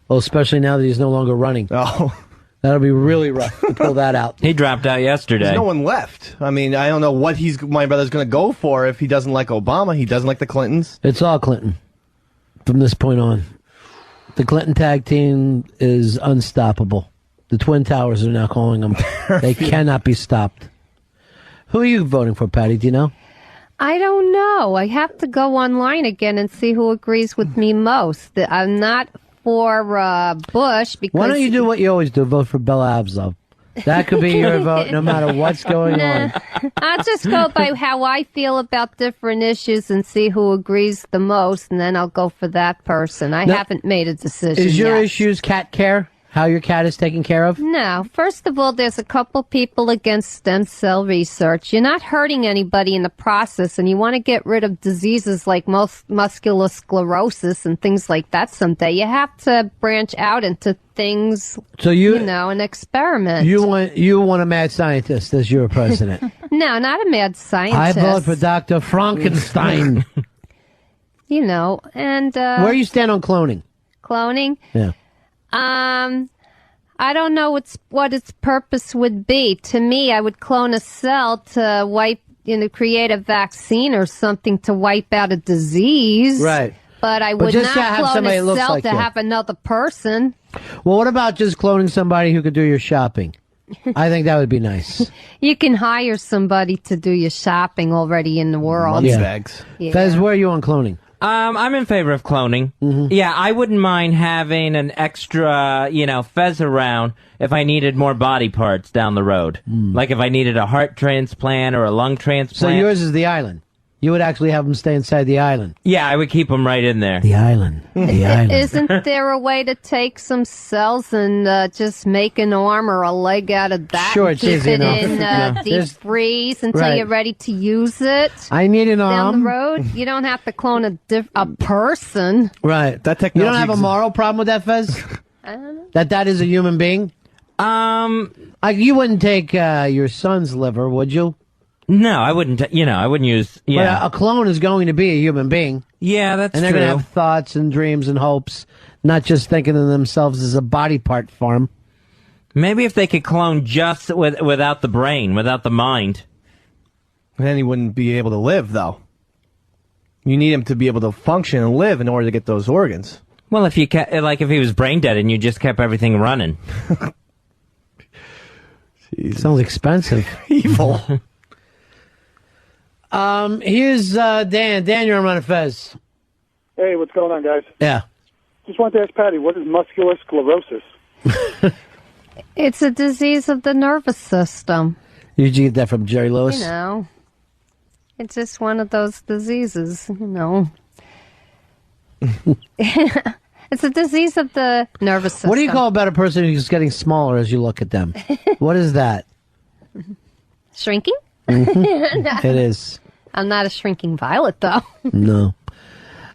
Well, especially now that he's no longer running. Oh. That'll be really rough to pull that out. He dropped out yesterday. There's no one left. I mean, I don't know what my brother's going to go for if he doesn't like Obama. He doesn't like the Clintons. It's all Clinton from this point on. The Clinton tag team is unstoppable. The Twin Towers are now calling them. They cannot be stopped. Who are you voting for, Patty? Do you know? I don't know. I have to go online again and see who agrees with me most. I'm not for Bush because... Why don't you do what you always do? Vote for Bella Abzal. That could be your vote no matter what's going on. I'll just go by how I feel about different issues and see who agrees the most, and then I'll go for that person. I haven't made a decision Is your yet. issues cat care? How your cat is taken care of? No. First of all, there's a couple people against stem cell research. You're not hurting anybody in the process, and you want to get rid of diseases like muscular sclerosis and things like that someday. You have to branch out into things, So you know, an experiment. You want a mad scientist as your president? No, not a mad scientist. I vote for Dr. Frankenstein. You know, and... Where you stand on cloning? Cloning? Yeah. I don't know what its purpose would be. To me, I would clone a cell to create a vaccine or something to wipe out a disease. Right. But I But would just to have not clone somebody a that looks cell like to you. have another person. Well, what about just cloning somebody who could do your shopping? I think that would be nice. You can hire somebody to do your shopping already in the world. Yeah. Yeah. Fez, where are you on cloning? I'm in favor of cloning. Yeah, I wouldn't mind having an extra, Fez around if I needed more body parts down the road. Like if I needed a heart transplant or a lung transplant. So yours is the island. You would actually have them stay inside the island. Yeah, I would keep them right in there. The island. The island. Isn't there a way to take some cells and just make an arm or a leg out of that? Sure, and it's keep easy it enough. in Yeah. deep There's- freeze until Right. you're ready to use it. I need an Down arm. the road, you don't have to clone a person. Right. That You don't have a moral problem with that, Fez? I don't know. That is a human being? You wouldn't take your son's liver, would you? No, I wouldn't. I wouldn't use. Yeah, But a clone is going to be a human being. Yeah, that's And they're true. going to have thoughts and dreams and hopes, not just thinking of themselves as a body part farm. Maybe if they could clone just without the brain, without the mind. Then he wouldn't be able to live, though. You need him to be able to function and live in order to get those organs. Well, if if he was brain dead and you just kept everything running. Sounds expensive. Evil. Here's Dan. Dan, you're on Run of Fez. Hey, what's going on, guys? Yeah. Just wanted to ask Patty, what is muscular sclerosis? It's a disease of the nervous system. Did you get that from Jerry Lewis? You know, it's just one of those diseases, you know. It's a disease of the nervous system. What do you call about a person who's getting smaller as you look at them? What is that? Shrinking? Mhm. It is. I'm not a shrinking violet, though. No.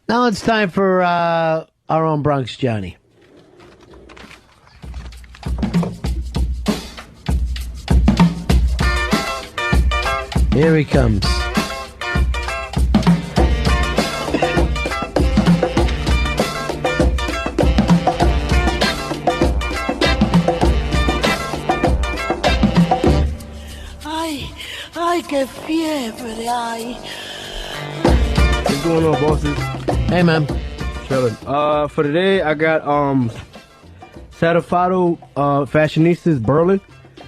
Now it's time for our own Bronx Johnny. Here he comes. Ay, qué fiebre hay. What's going on, bosses? Hey, man. Chilling. For today, I got Sadafato Fashionistas Berlin.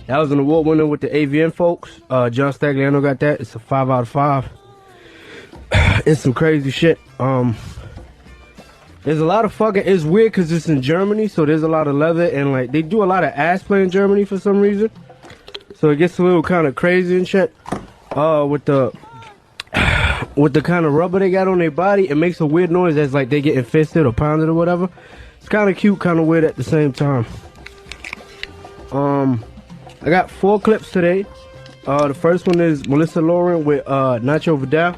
That was an award winner with the AVN folks. John Stagliano got that. It's a 5 out of 5. It's some crazy shit. There's a lot of fucking. It's weird because it's in Germany, so there's a lot of leather and like they do a lot of ass play in Germany for some reason. So it gets a little kind of crazy and shit. With the kind of rubber they got on their body, it makes a weird noise as like they getting fisted or pounded or whatever. It's kind of cute, kind of weird at the same time. I got 4 clips today. The first one is Melissa Lauren with Nacho Vidal.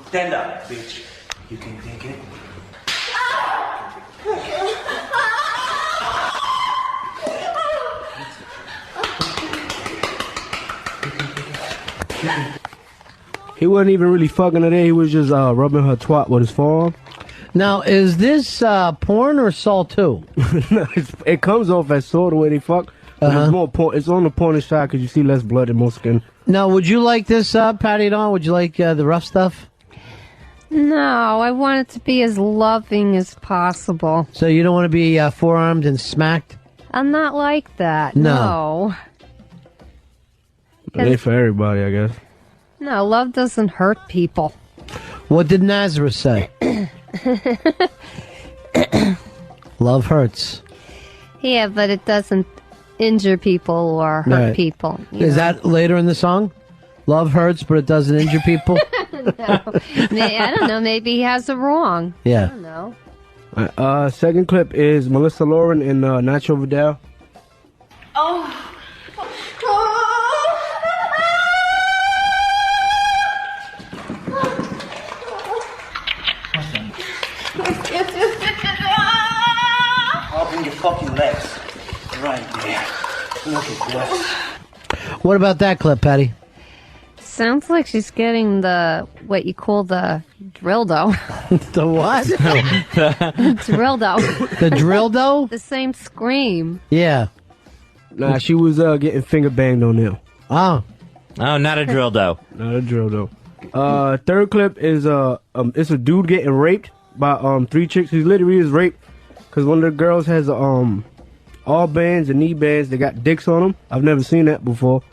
Stand up, bitch. You can take it. He wasn't even really fucking her there. He was just rubbing her twat with his forearm. Now, is this porn or Saw 2? No, it comes off as Saw the way they fuck. But it's more porn. It's on the pornish side because you see less blood and more skin. Now, would you like this, Patty at all? Would you like the rough stuff? No, I want it to be as loving as possible. So you don't want to be forearmed and smacked? I'm not like that. No. It ain't for everybody, I guess. No, love doesn't hurt people. What did Nazareth say? Love hurts. Yeah, but it doesn't injure people or hurt Right. people. Is that later in the song? Love hurts, but it doesn't injure people? No. I don't know. Maybe he has it wrong. Yeah. I don't know. Second clip is Melissa Lauren and Nacho Vidal. Oh. Open your fucking legs. Right there. Look at that. What about that clip, Patty? Sounds like she's getting what you call the drildo. The what? Drildo. The drildo? The same scream. Yeah. Nah, she was getting finger banged on there. Oh. Oh, not a dildo. Not a dildo. Third clip is it's a dude getting raped by 3 chicks. He literally is raped because one of the girls has all bands and knee bands. They got dicks on them. I've never seen that before.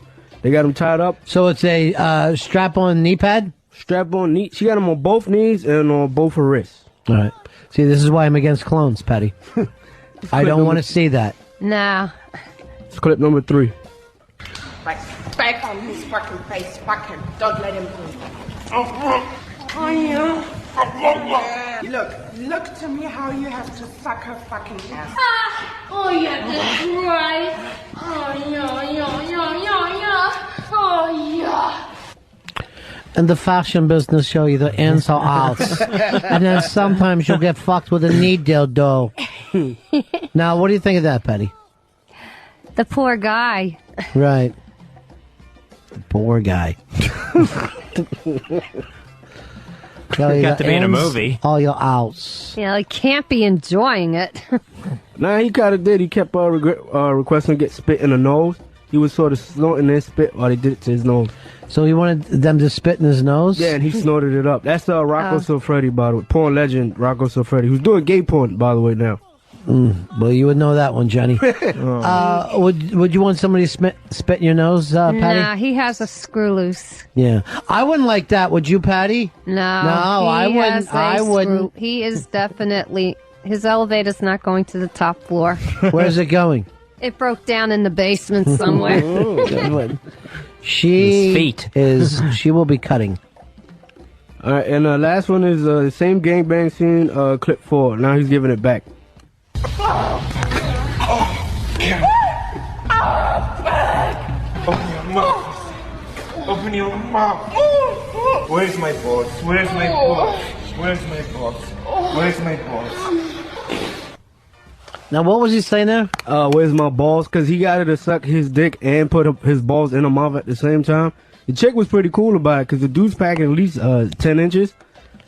They got them tied up. So it's a strap-on knee pad? Strap-on knee. She got them on both knees and on both her wrists. All right. See, this is why I'm against clones, Patty. I don't want to see that. Nah. It's clip number 3. Like, back on his fucking face. Fuck him. Don't let him move. Oh, yeah. Look to me how you have to suck her fucking ass. Oh, yeah, that's right. Oh, yeah. Oh, yeah. In the fashion business show you the ins or outs. And then sometimes you'll get fucked with a knee dildo. Now, what do you think of that, Patty? The poor guy. Right. The poor guy. Got to be in a movie. All your outs. Yeah, I can't be enjoying it. Nah, he kind of did. He kept requesting to get spit in the nose. He was sort of snorting their spit while he did it to his nose. So he wanted them to spit in his nose? Yeah, and he snorted it up. That's Rocco Siffredi, by the way. Porn legend Rocco Siffredi, who's doing gay porn, by the way, now. Well, you would know that one, Johnny. Would you want somebody to spit in your nose, Patty? Nah, he has a screw loose. Yeah, I wouldn't like that. Would you, Patty? No, I wouldn't. I wouldn't. He is definitely, his elevator's not going to the top floor. Where's it going? It broke down in the basement somewhere. Good one. She will be cutting. All right, and the last one is the same gangbang scene, clip 4. Now he's giving it back. Open your mouth. Open your mouth. Where's my balls? Where's my balls? Where's my balls? Where's my balls? Now, what was he saying there? Where's my balls? Because he got her to suck his dick and put his balls in her mouth at the same time. The chick was pretty cool about it because the dude's packing at least 10 inches.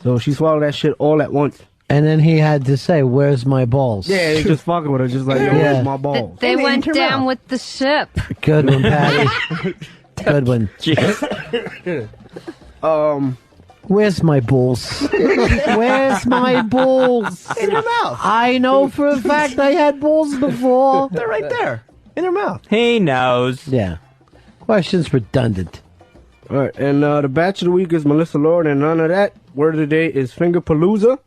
So she swallowed that shit all at once. And then he had to say, where's my balls? Yeah, he just fucking with her, just like, yo, where's my balls? They went down with the ship. Good one, Patty. Good one. Where's my balls? Where's my balls? In your mouth. I know for a fact I had balls before. They're right there. In your mouth. He knows. Yeah. Question's redundant. All right, and the batch of the week is Melissa Lord, and none of that. Word of the day is Fingerpalooza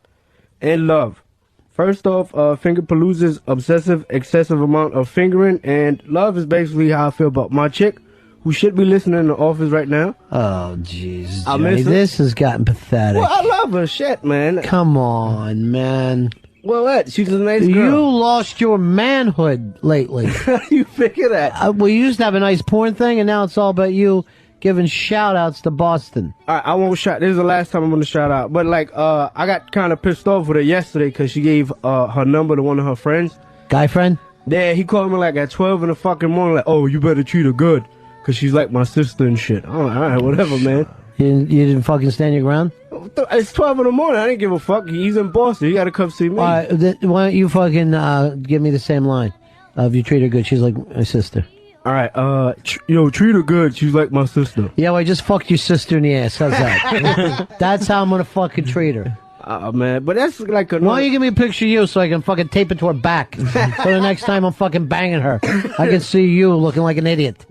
and love. First off, Fingerpalooza's obsessive, excessive amount of fingering, and love is basically how I feel about my chick, who should be listening in the office right now. Oh, jeez. I miss her. This has gotten pathetic. Well, I love her. Shit, man. Come on, man. Well, what? She's a nice girl. You lost your manhood lately. You figure that? We used to have a nice porn thing, and now it's all about you giving shout-outs to Boston. All right, I won't shout. This is the last time I'm going to shout out. But, like, I got kind of pissed off with her yesterday because she gave her number to one of her friends. Guy friend? Yeah, he called me, like, at 12 in the fucking morning, like, oh, you better treat her good because she's like my sister and shit. I'm like, all right, whatever, man. You didn't fucking stand your ground? It's 12 in the morning. I didn't give a fuck. He's in Boston. You got to come see me. All right, why don't you fucking give me the same line of you treat her good. She's like my sister. All right, treat her good. She's like my sister. Yeah, well, I just fucked your sister in the ass. How's that? That's how I'm going to fucking treat her. Man, but that's like a... Why don't you give me a picture of you so I can fucking tape it to her back? So the next time I'm fucking banging her, I can see you looking like an idiot.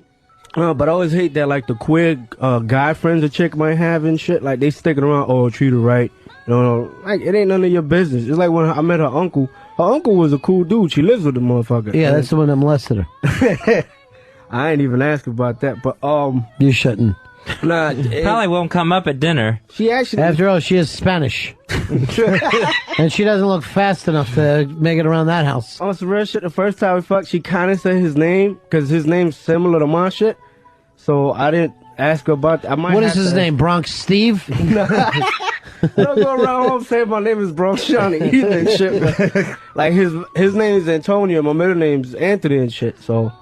But I always hate that, like, the queer guy friends a chick might have and shit, like, they sticking around, oh, treat her right. You know, like, it ain't none of your business. It's like when I met her uncle. Her uncle was a cool dude. She lives with the motherfucker. Yeah, that's the one that molested her. I ain't even asked about that, but, You shouldn't. Nah. Probably won't come up at dinner. She actually... After all, she is Spanish. And she doesn't look fast enough to make it around that house. On some real shit, the first time we fucked, she kind of said his name, because his name's similar to my shit. So I didn't ask her about that. I might What is his name? Bronx Steve? I don't go around home saying my name is Bronx Johnny either and shit. Man. Like his name is Antonio, my middle name's Anthony and shit. So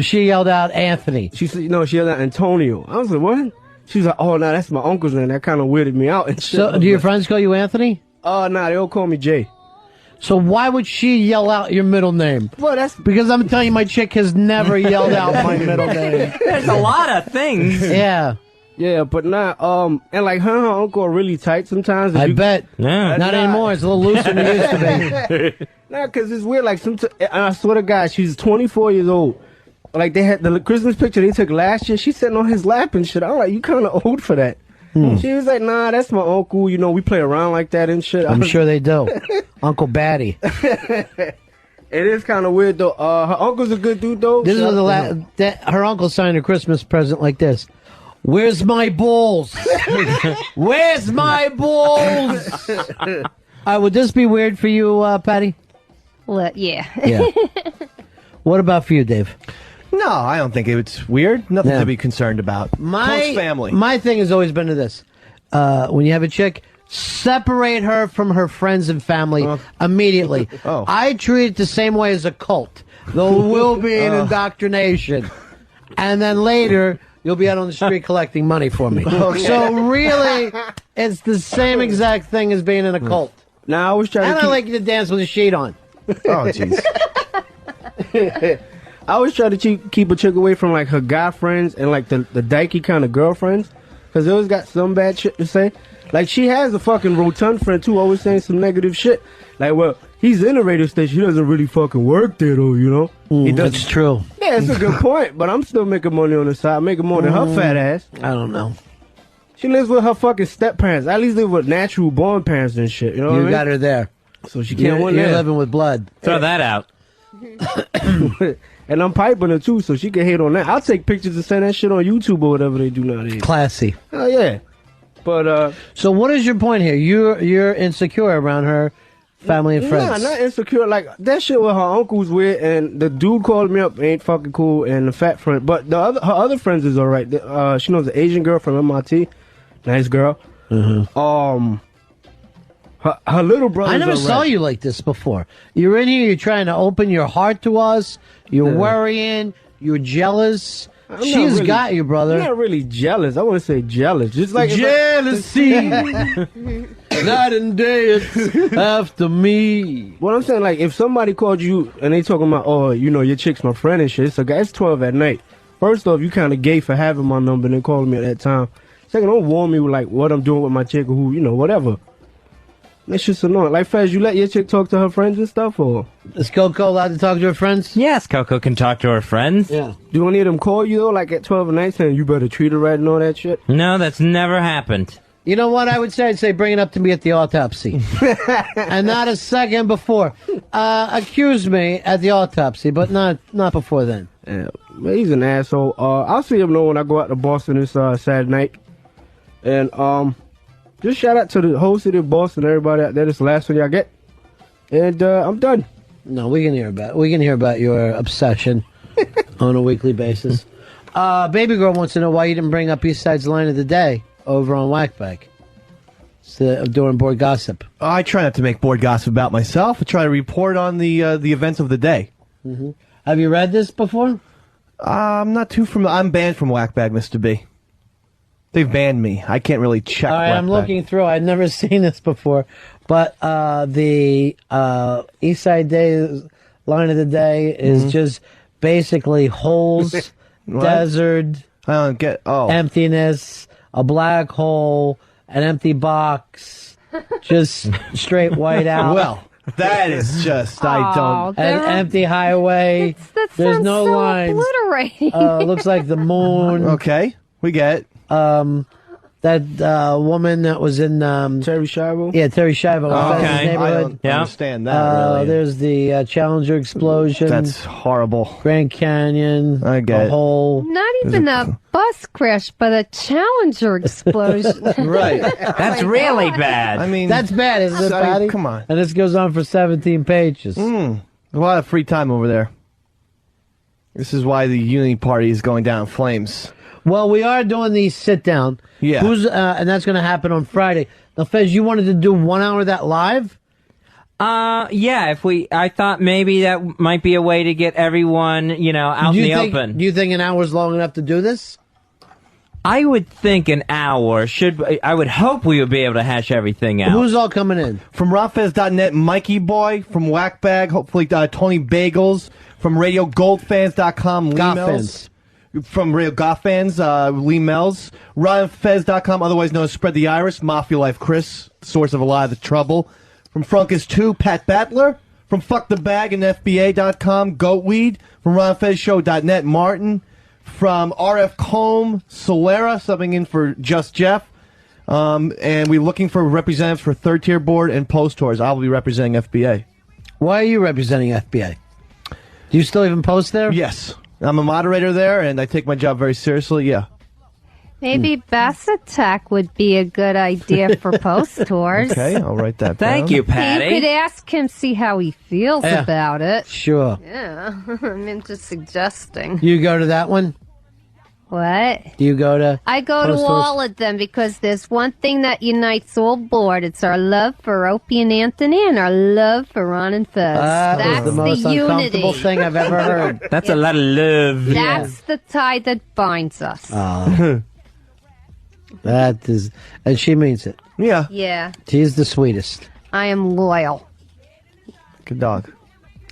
she yelled out Anthony. She said, she yelled out Antonio. I was like, what? She was like, oh no, that's my uncle's name. That kind of weirded me out and shit. So do your friends call you Anthony? Nah, they all call me Jay. So why would she yell out your middle name? Well, that's because I'm telling you, my chick has never yelled out my middle name. There's a lot of things. Yeah. Yeah, but not, and like her and her uncle are really tight sometimes. I bet. Yeah. Not anymore. It's a little looser than it used to be. Nah, because it's weird. Like, I swear to God, she's 24 years old. Like, they had the Christmas picture they took last year. She's sitting on his lap and shit. I'm like, you kind of old for that. She was like, nah, that's my uncle. You know, we play around like that and shit. I'm sure they do. Uncle Batty. It is kind of weird, though. Her uncle's a good dude, though. This is her uncle signed a Christmas present like this. Where's my balls? Where's my balls? Would this be weird for you, Patty? Yeah. Yeah. What about for you, Dave? No, I don't think it's weird. Nothing to be concerned about. Close family. My thing has always been to this. When you have a chick, separate her from her friends and family immediately. I treat it the same way as a cult. There will be an indoctrination. And then later, you'll be out on the street collecting money for me. So really, it's the same exact thing as being in a cult. Now, I was trying I like you to dance with a sheet on. Oh, jeez. I always try to keep a chick away from, like, her guy friends and, like, the dykey kind of girlfriends. Because they always got some bad shit to say. Like, she has a fucking rotund friend, too, always saying some negative shit. Like, well, he's in a radio station. He doesn't really fucking work there, though, you know? He does. That's true. Yeah, it's a good point, but I'm still making money on the side. I'm making more than her fat ass. I don't know. She lives with her fucking step parents. I at least live with natural born parents and shit, you know what I You mean? got her there. So she can't win You're that. living with blood. Throw that out. And I'm piping her too, so she can hate on that. I'll take pictures and send that shit on YouTube or whatever they do nowadays. Classy. Oh yeah. But so what is your point here? You're insecure around her family and friends. Nah, not insecure. Like that shit with her uncle's weird, and the dude called me up ain't fucking cool, and the fat friend. But her other friends is alright. She knows an Asian girl from MIT, nice girl. Her little brother. I never saw you like this before. You're in here. You're trying to open your heart to us. You're worrying. You're jealous. She's really, got you, brother. I'm not really jealous. I wouldn't say jealous. Just like jealousy. Night and day it's after me. What I'm saying, like, if somebody called you and they talking about, oh, you know, your chick's my friend and shit, it's like, it's 12 at night. First off, you kind of gay for having my number and then calling me at that time. Second, don't warn me with, like, what I'm doing with my chick or who, you know, whatever. It's just annoying. Like, Fez, you let your chick talk to her friends and stuff, or? Is Coco allowed to talk to her friends? Yes, Coco can talk to her friends. Yeah. Do any of them call you, though, like at 12 at night saying you better treat her right and all that shit? No, that's never happened. You know what I would say? I'd say bring it up to me at the autopsy. And not a second before. Accuse me at the autopsy, but not before then. Yeah, but he's an asshole. I'll see him though when I go out to Boston this Saturday night. And just shout out to the whole city of Boston, everybody out there. This is the last one y'all get. And I'm done. No, we can hear about your obsession on a weekly basis. Baby girl wants to know why you didn't bring up East Side's line of the day over on Whackbag. During board gossip. I try not to make board gossip about myself. I try to report on the events of the day. Mm-hmm. Have you read this before? I'm not too familiar. I'm banned from Whackbag, Mr. B. They've banned me. I can't really check. All right, I'm looking through. I've never seen this before, but the East Side Day line of the day is just basically holes, desert, I don't get. emptiness, a black hole, an empty box, just straight white out. Well, that is just I don't. An empty highway. That There's sounds no so lines. obliterating. Looks like the moon. Okay, we get it. That woman that was in Terry Schiavo. Yeah, Terry Schiavo. I Neighborhood. don't understand that. Really, There's the Challenger explosion. that's horrible. Grand Canyon. I get a it. hole. Not even a bus crash, but a Challenger explosion. Right. That's really bad. I mean, That's bad, isn't it, I mean, Patty? come on. And this goes on for 17 pages. A lot of free time over there. This is why the Unity Party is going down in flames. Well, we are doing the sit down. Yeah. And that's going to happen on Friday. Now, Fez, you wanted to do 1 hour of that live? Yeah, I thought maybe that might be a way to get everyone, out in the open. Do you think an hour is long enough to do this? I would think an hour I would hope we would be able to hash everything out. Who's all coming in? From RobFez.net, Mikey Boy. From Whackbag, hopefully Tony Bagels. From RadioGoldFans.com, Lee Goth Mills. fans. From Radio Goth Fans, Lee Mells. RyanFez.com, otherwise known as Spread the Iris. Mafia Life Chris, source of a lot of the trouble. From Frunkus2, Pat Battler. From Fuck the Bag and FBA.com, Goatweed. From RonFezShow.net, Martin. From RF Combe, Solera, subbing in for Just Jeff. And we're looking for representatives for third tier board and post tours. I'll be representing FBA. Why are you representing FBA? Do you still even post there? Yes. I'm a moderator there, and I take my job very seriously, yeah. Maybe Bass Attack would be a good idea for post tours. Okay, I'll write that down. Thank you, Patty. You could ask him, see how he feels Yeah. about it. Sure. Yeah, I'm just suggesting. You go to that one? What? Do you go to? I go to post tours? all of them because there's one thing that unites all board. It's our love for Opie and Anthony and our love for Ron and Fez. That That's is the most uncomfortable unity. thing I've ever heard. That's a lot of love. That's the tie that binds us. That is, and she means it. Yeah. Yeah, She's the sweetest. I am loyal. Good dog.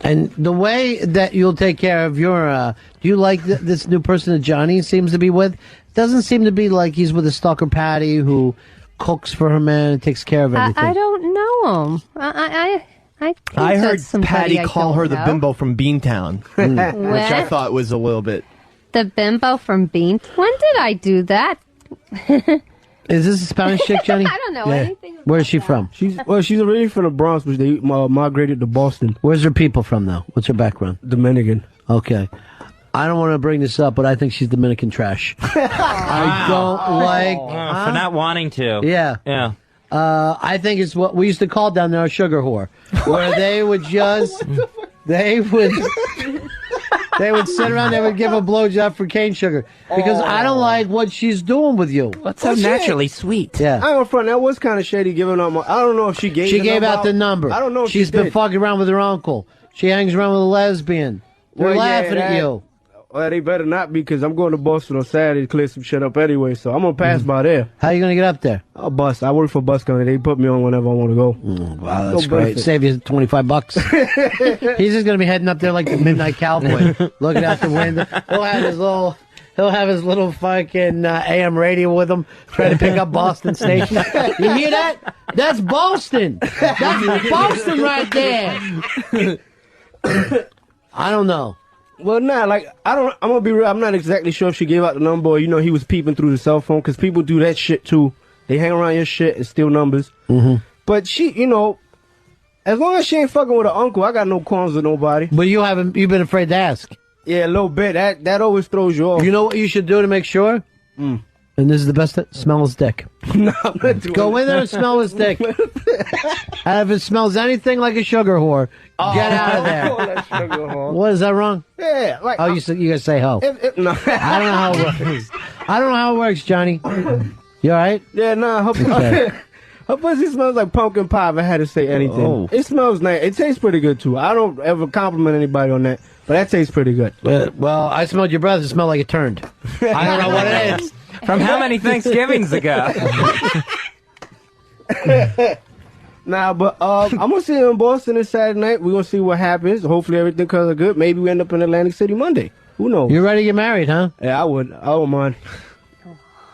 And the way that you'll take care of your, do you like this new person that Johnny seems to be with? Doesn't seem to be like he's with a stalker Patti who cooks for her man and takes care of everything. I don't know him. I heard somebody Patty I call don't her the know. bimbo from Beantown, which I What? thought was a little bit. The bimbo from Bean. When did I do that? Is this a Spanish chick, Jenny? I don't know anything. Where is she from? She's originally from the Bronx, but they migrated to Boston. Where's her people from, though? What's her background? Dominican. Okay. I don't want to bring this up, but I think she's Dominican trash. I don't like... For not wanting to. Yeah. Yeah. I think it's what we used to call down there a sugar whore, where they would just... They would sit around, they would give a blowjob for cane sugar. Because I don't like what she's doing with you. What's so naturally sweet? Yeah. I don't front. That was kind of shady giving up. I don't know if she gave. She the gave number out the number. I don't know if She's she been did. fucking around with her uncle. She hangs around with a lesbian. They're Well, yeah, laughing at that- you. Well, they better not because I'm going to Boston on Saturday to clear some shit up anyway. So I'm gonna pass by there. How you gonna get up there? I'll bus. I work for bus company. They put me on whenever I want to go. Wow, that's No great. benefit. Save you $25. He's just gonna be heading up there like the midnight cowboy, looking out the window. He'll have his little fucking AM radio with him, trying to pick up Boston station. You hear that? That's Boston. That's Boston right there. I don't know. Well, nah, like I'm gonna be real. I'm not exactly sure if she gave out the number or he was peeping through the cell phone because people do that shit too. They hang around your shit and steal numbers. Mm-hmm. But she, as long as she ain't fucking with her uncle, I got no qualms with nobody. But you've been afraid to ask. Yeah, a little bit. That always throws you off. You know what you should do to make sure? And this is the best. Smell his dick. No, I'm not doing Go in there and that. smell his dick. And if it smells anything like a sugar whore, get out of there. That sugar whore. What, is that wrong? Yeah, like Oh, you gotta say ho. no. I don't know how it works. I don't know how it works, Johnny. You all right? Yeah, nah. Okay. Her pussy smells like pumpkin pie. If I had to say anything, Oh. it smells nice. It tastes pretty good too. I don't ever compliment anybody on that, but that tastes pretty good. Well, I smelled your breath. It smelled like it turned. I don't know what it is. From how many Thanksgivings ago? Nah, but I'm gonna see her in Boston this Saturday night. We're gonna see what happens. Hopefully everything comes out good. Maybe we end up in Atlantic City Monday. Who knows? You're ready to get married, huh? Yeah, I would. I don't mind.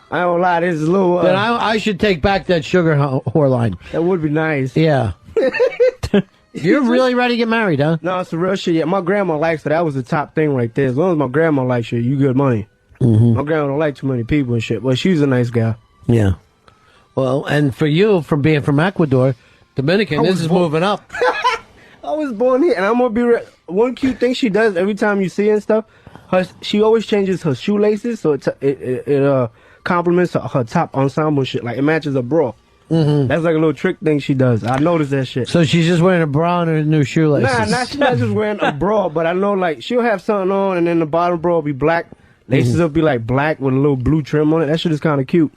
I don't lie. This is a little. Then I should take back that sugar whore line. That would be nice. Yeah. You're really ready to get married, huh? No, it's a real shit. Yeah, my grandma likes it. That was the top thing right there. As long as my grandma likes you, you good money. Mm-hmm. My grandma don't like too many people and shit, but she's a nice guy. Yeah. Well, and for you, from being from Ecuador, Dominican, this is moving up. I was born here, and I'm gonna be one cute thing she does every time you see her and stuff. She always changes her shoelaces, so it complements her top ensemble shit. Like it matches her bra. Mm-hmm. That's like a little trick thing she does. I noticed that shit. So she's just wearing a bra and her new shoelaces. She's not just wearing a bra, but I know like she'll have something on, and then the bottom bra will be black. Laces will be like black with a little blue trim on it. That shit is kind of cute.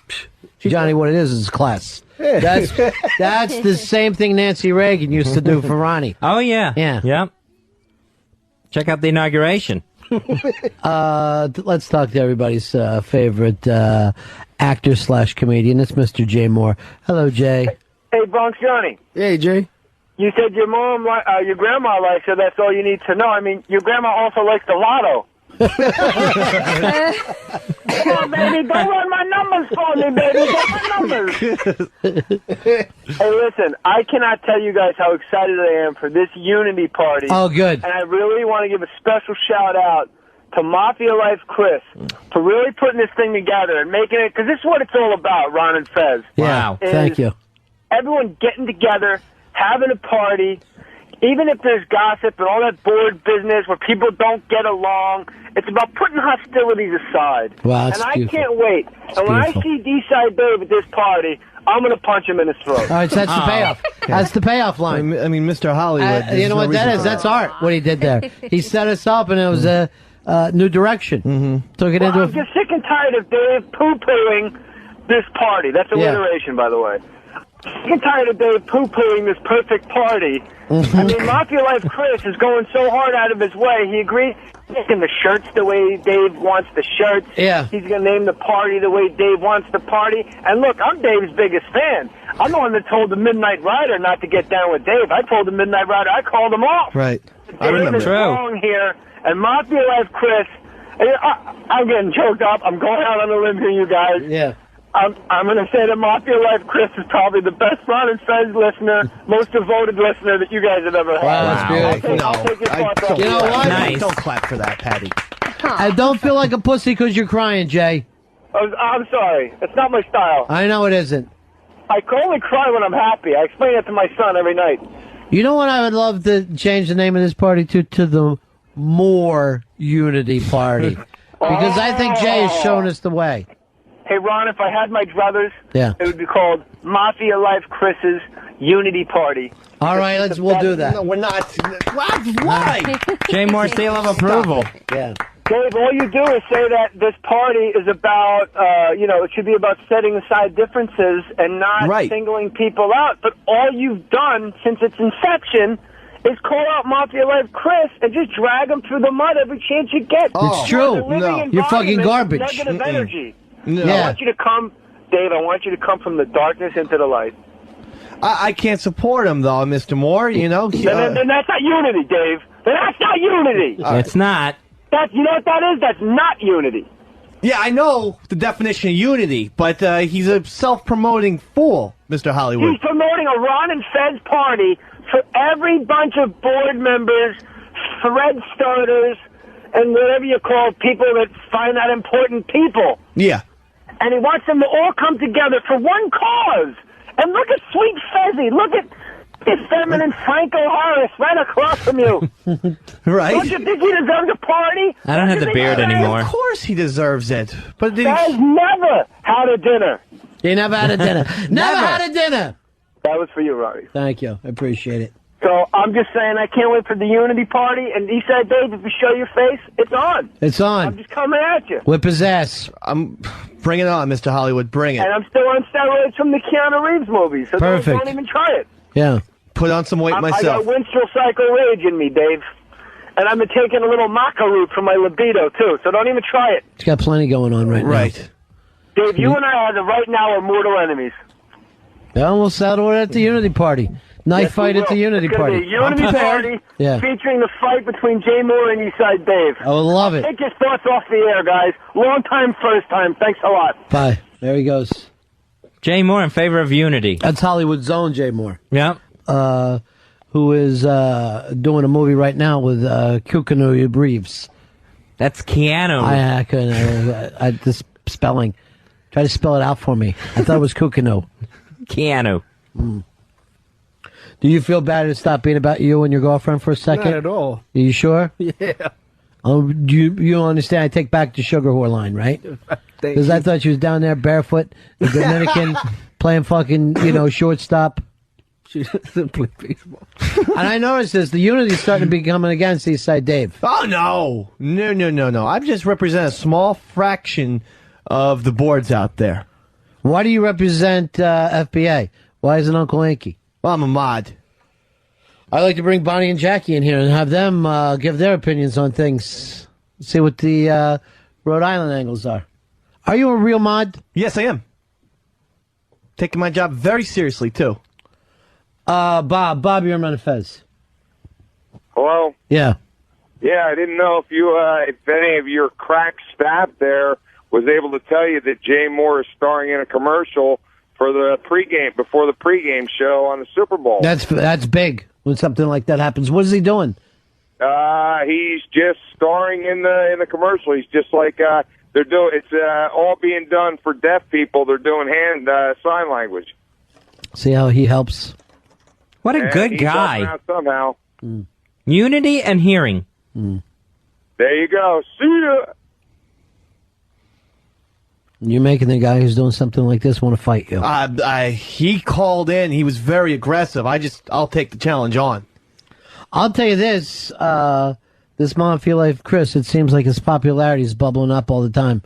Johnny, what it is class. Yeah. That's the same thing Nancy Reagan used to do for Ronnie. Oh, yeah. Yeah. Yep. Check out the inauguration. Let's talk to everybody's favorite actor / comedian. It's Mr. Jay Moore. Hello, Jay. Hey, Bronx Johnny. Hey, Jay. You said your your grandma likes it. That's all you need to know. I mean, your grandma also likes the lotto. Come on, baby. Don't run my numbers for me, baby. Get my numbers. Hey, listen. I cannot tell you guys how excited I am for this unity party. Oh, good. And I really want to give a special shout-out to Mafia Life Chris for really putting this thing together and making it, because this is what it's all about, Ron and Fez. Wow. Is Thank you. Everyone getting together, having a party, even if there's gossip and all that bored business where people don't get along, it's about putting hostilities aside. Wow, that's and I beautiful. can't wait. And when I see D-Side Dave at this party, I'm going to punch him in his throat. All right, so that's the payoff. That's the payoff line. I mean, Mr. Hollywood. You know what that is? That's art, what he did there. He set us up, and it was a new direction. Mm-hmm. Took it into I'm just sick and tired of Dave poo-pooing this party. That's alliteration, by the way. Sick and tired of Dave poo-pooing this perfect party. I mean, Mafia Life Chris is going so hard out of his way. He agreed making the shirts the way Dave wants the shirts. Yeah. He's going to name the party the way Dave wants the party. And look, I'm Dave's biggest fan. I'm the one that told the Midnight Rider not to get down with Dave. I told the Midnight Rider, I called him off. Right. I remember. Dave is wrong here. And Mafia Life Chris, I'm getting choked up. I'm going out on a limb here, you guys. Yeah. I'm going to say that Mafia Life Chris is probably the best Ron and Fez listener, most devoted listener that you guys have ever had. Wow, that's beautiful. I'll take your thoughts off. You know what? Nice. Don't clap for that, Patty. I don't feel like a pussy because you're crying, Jay. I'm sorry. It's not my style. I know it isn't. I can only cry when I'm happy. I explain that to my son every night. You know what I would love to change the name of this party to the More Unity Party? Because I think Jay has shown us the way. Hey, Ron, if I had my druthers, Yeah. it would be called Mafia Life Chris's Unity Party. All right, we'll do that. No, we're not. Why? Jay Moore, seal of approval. Yeah. Dave, all you do is say that this party is about, it should be about setting aside differences and not singling people out. But all you've done since its inception is call out Mafia Life Chris and just drag him through the mud every chance you get. It's true. No. You're fucking garbage. Negative energy. No. I want you to come, Dave, I want you to come from the darkness into the light. I can't support him, though, Mr. Moore, you know. Then that's not unity, Dave. Then that's not unity. It's not. You know what that is? That's not unity. Yeah, I know the definition of unity, but he's a self-promoting fool, Mr. Hollywood. He's promoting a Ron and Fez party for every bunch of board members, thread starters, and whatever you call people that find that important people. Yeah. And he wants them to all come together for one cause. And look at Sweet Fezzy. Look at this feminine Franco Harris right across from you. Right. Don't you think he deserves a party? I don't have the beard anymore. Of course he deserves it. But Fez never had a dinner. He never had a dinner. Never had a dinner. That was for you, Rory. Thank you. I appreciate it. So I'm just saying I can't wait for the Unity party. And he said, Dave, if you show your face, it's on. It's on. I'm just coming at you. Whip his ass. Bring it on, Mr. Hollywood. Bring it. And I'm still on steroids from the Keanu Reeves movie. So Perfect. Don't even try it. Yeah. Put on some weight I myself. got Winstrel Cycle Rage in me, Dave. And I've been taking a little maca root for my libido, too. So don't even try it. He's got plenty going on right now. Right. Dave, you and I, as of right now, are mortal enemies. Well, we'll settle it at the Unity Party. Knife Yes, we fight at the will. Unity It's gonna Party. be a Unity party Yeah. featuring the fight between Jay Moore and Eastside Dave. I would love it. Take your thoughts off the air, guys. Long time, first time. Thanks a lot. Bye. There he goes. Jay Moore in favor of unity. That's Hollywood's own Jay Moore. Yep. Who is doing a movie right now with Keanu Reeves. That's Keanu. I couldn't. The spelling. Try to spell it out for me. I thought it was Keanu. Keanu. Do you feel bad to stop being about you and your girlfriend for a second? Not at all. Are you sure? Yeah. Oh, you understand? I take back the sugar whore line, right? Because I thought she was down there barefoot, the Dominican, playing fucking, shortstop. She's simply baseball. And I noticed this. The Unity's starting to be coming against Eastside Dave. Oh, no. No. I just represent a small fraction of the boards out there. Why do you represent FBA? Why isn't Uncle Inky? Well, I'm a mod. I like to bring Bonnie and Jackie in here and have them give their opinions on things. See what the Rhode Island angles are. Are you a real mod? Yes, I am. Taking my job very seriously, too. Bob, you're on Fez. Hello? Yeah. Yeah, I didn't know if any of your crack staff there was able to tell you that Jay Moore is starring in a commercial for the before the pregame show on the Super Bowl. That's big when something like that happens. What is he doing? He's just starring in the commercial. He's just like they're doing. It's all being done for deaf people. They're doing hand sign language. See how he helps. What a And good he's guy. helping out somehow. Unity and hearing. There you go. See ya. You're making the guy who's doing something like this want to fight you. He called in. He was very aggressive. I'll take the challenge on. I'll tell you this. This Mafia Life Chris, it seems like his popularity is bubbling up all the time.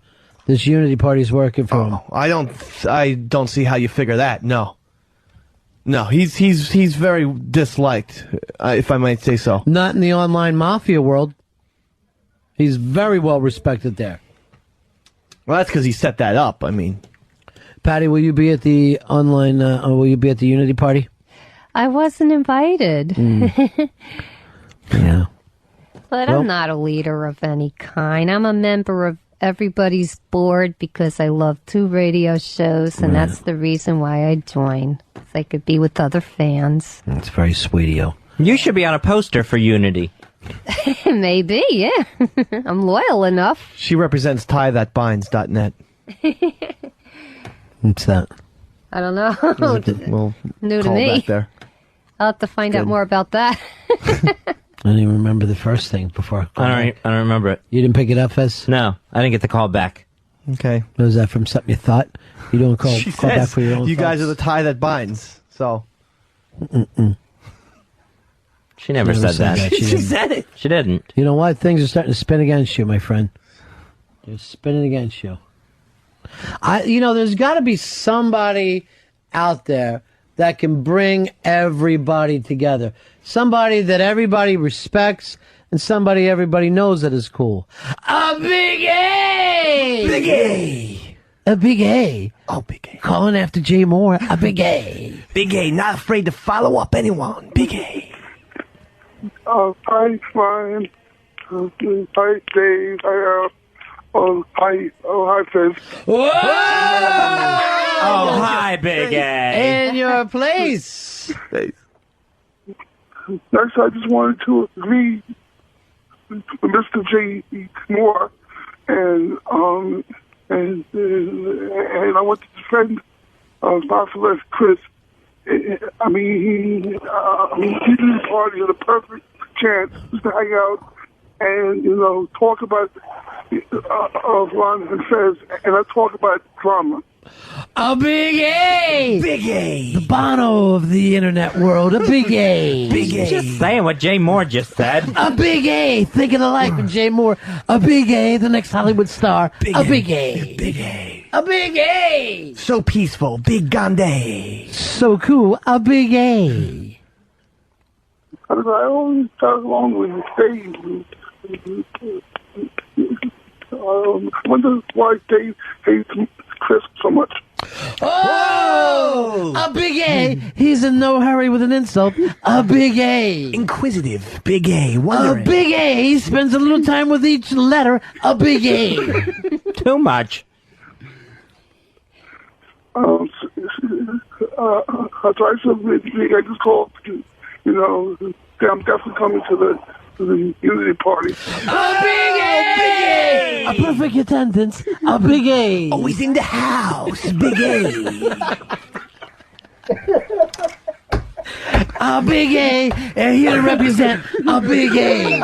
This Unity Party's working for him. I don't see how you figure that. No, he's very disliked, if I might say so. Not in the online mafia world. He's very well respected there. Well, that's because he set that up. I mean, Patti, will you be at the online? Will you be at the Unity Party? I wasn't invited. Yeah. But Well- I'm not a leader of any kind. I'm a member of everybody's bored because I love 2 radio shows, and that's the reason why I joined. So I could be with other fans. That's very sweet of you. You should be on a poster for Unity. Maybe, yeah. I'm loyal enough. She represents tiethatbinds.net. What's that? I don't know. Well, New to call me. back there. I'll have to find out more about that. I don't even remember the first thing before. I don't remember it. You didn't pick it up, Fez? No, I didn't get the call back. Okay. Was that from something you thought? You don't call She back says for your own you guys are thoughts? the tie that binds. So. She never said that. She said it. She didn't. You know what? Things are starting to spin against you, my friend. They're spinning against you. There's got to be somebody out there that can bring everybody together. Somebody that everybody respects and somebody everybody knows that is cool. A Big A! Big A! A Big A. Oh, Big A. Calling after Jay Moore. A Big A. Big A, not afraid to follow up anyone. Big A. Hi, Brian. Hi, Dave. Hi, Fizz. Whoa! Oh, hi, Big A. In your place. Next, I just wanted to agree with Mr. J. Moore, and I want to defend Marcellus Chris. I mean, he did this party at a perfect chance just to hang out and, talk about Ron and Fez, and I talk about drama. A Big A! Big A! The Bono of the internet world. A Big A! Big A! Just saying what Jay Moore just said. A Big A! Thinking alike with Jay Moore. A Big A, the next Hollywood star. A Big A! Big A! A Big A! So peaceful. Big Gandhi. So cool. A Big A! I always got along with Dave. I wonder why Dave hates Chris so much. Oh! A Big A! He's in no hurry with an insult. A Big A! Inquisitive. Big A. A Wondering. Big A! He spends a little time with each letter. A Big A! Too much. I tried something. I just called. I'm definitely coming to the Unity party. A Big A! A perfect attendance. A Big A! Always in the house. Big A. A Big A! Here to represent a Big A!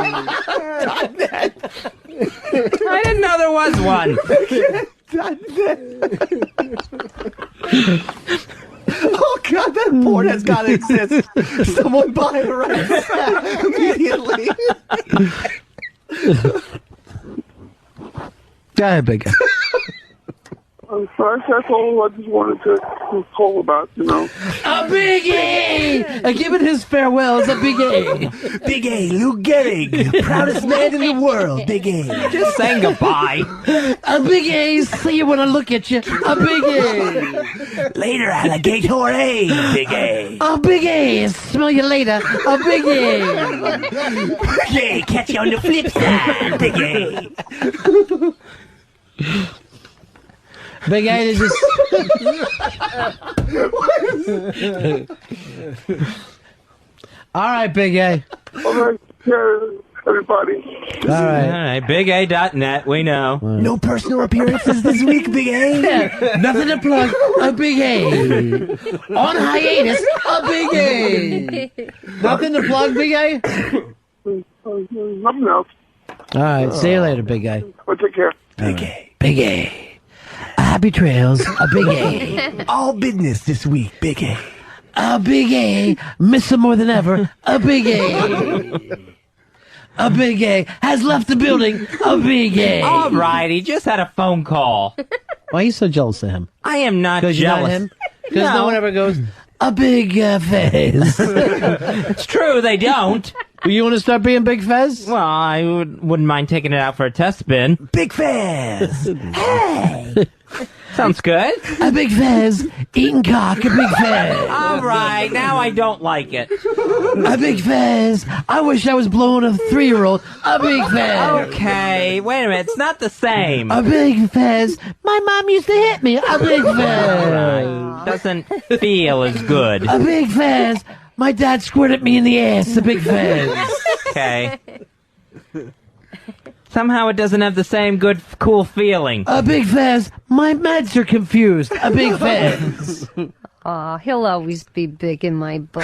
I didn't know there was one. Oh God, that porn has got to exist. Someone buy it right immediately. Go ahead, Big A. That's all I just wanted to call about, A Big A! Giving his farewells, a Big A! Big A, Lou Gehrig, proudest man in the world. Big A. Just saying goodbye. A Big A! See you when I look at you. A Big A! Later, alligator A. Big A. A Big A! Smell you later. A Big A! Big A, catch you on the flip side. Big A. Big A is just... All right, Big A. All right, everybody. All right. All right, BigA.net, we know. No personal appearances this week, Big A. Nothing to plug. A Big A. On hiatus. A Big A. Nothing to plug, Big A. Nothing else. All right. See you later, Big A. Well, take care. Big A. Big A. Happy trails. A Big A. All business this week, Big A. A Big A. Miss him more than ever. A Big A. A Big A has left the building. A Big A. All right, he just had a phone call. Why are you so jealous of him? I am not Because you're not jealous. him? Because no one ever goes, a big face. It's true, they don't. You want to start being Big Fez? Well, I wouldn't mind taking it out for a test spin. Big Fez. Hey. Sounds good. A Big Fez eating cock. A Big Fez. All right, now I don't like it. A Big Fez. I wish I was blowing a 3-year-old. A Big Fez. Okay, wait a minute. It's not the same. A Big Fez. My mom used to hit me. A Big Fez. Doesn't feel as good. A Big Fez. My dad squirted me in the ass. A Big Fez. Okay. Somehow it doesn't have the same good, cool feeling. A Big Fez. My meds are confused. A Big Fez. He'll always be big in my book.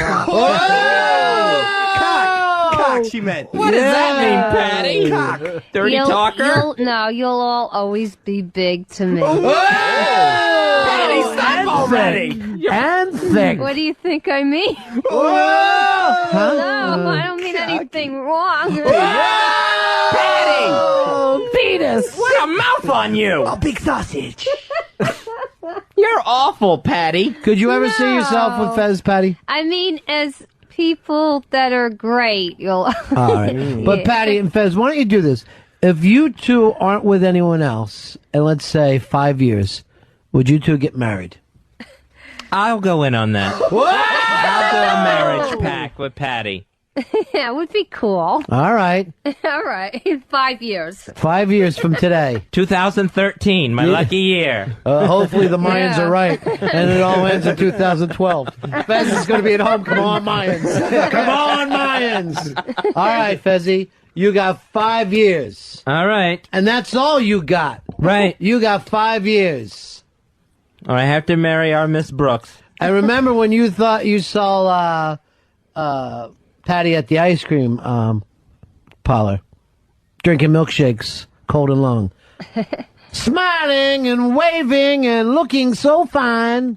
Cock, she meant. What does that mean, Patty? Cock. Dirty talker? You'll all always be big to me. Patty, stop already. And thick. What do you think I mean? Huh? No, I don't mean anything wrong. Patty! Penis! What a mouth on you! A big sausage. You're awful, Patty. Could you ever see yourself with Fez, Patty? I mean, as people that are great, you'll... All right. But Patty and Fez, why don't you do this? If you two aren't with anyone else, and let's say 5 years, would you two get married? I'll go in on that. I'll do a marriage pact with Patty. Yeah, it would be cool. All right. All right. 5 years. 5 years from today. 2013, my lucky year. Hopefully the Mayans are right, and it all ends in 2012. Fez is going to be at home. Come on, Mayans. Come on, Mayans. All right, Fezzy. You got 5 years. All right. And that's all you got. Right. You got 5 years. I have to marry our Miss Brooks. I remember when you thought you saw Patty at the ice cream parlor, drinking milkshakes, cold and long. Smiling and waving and looking so fine.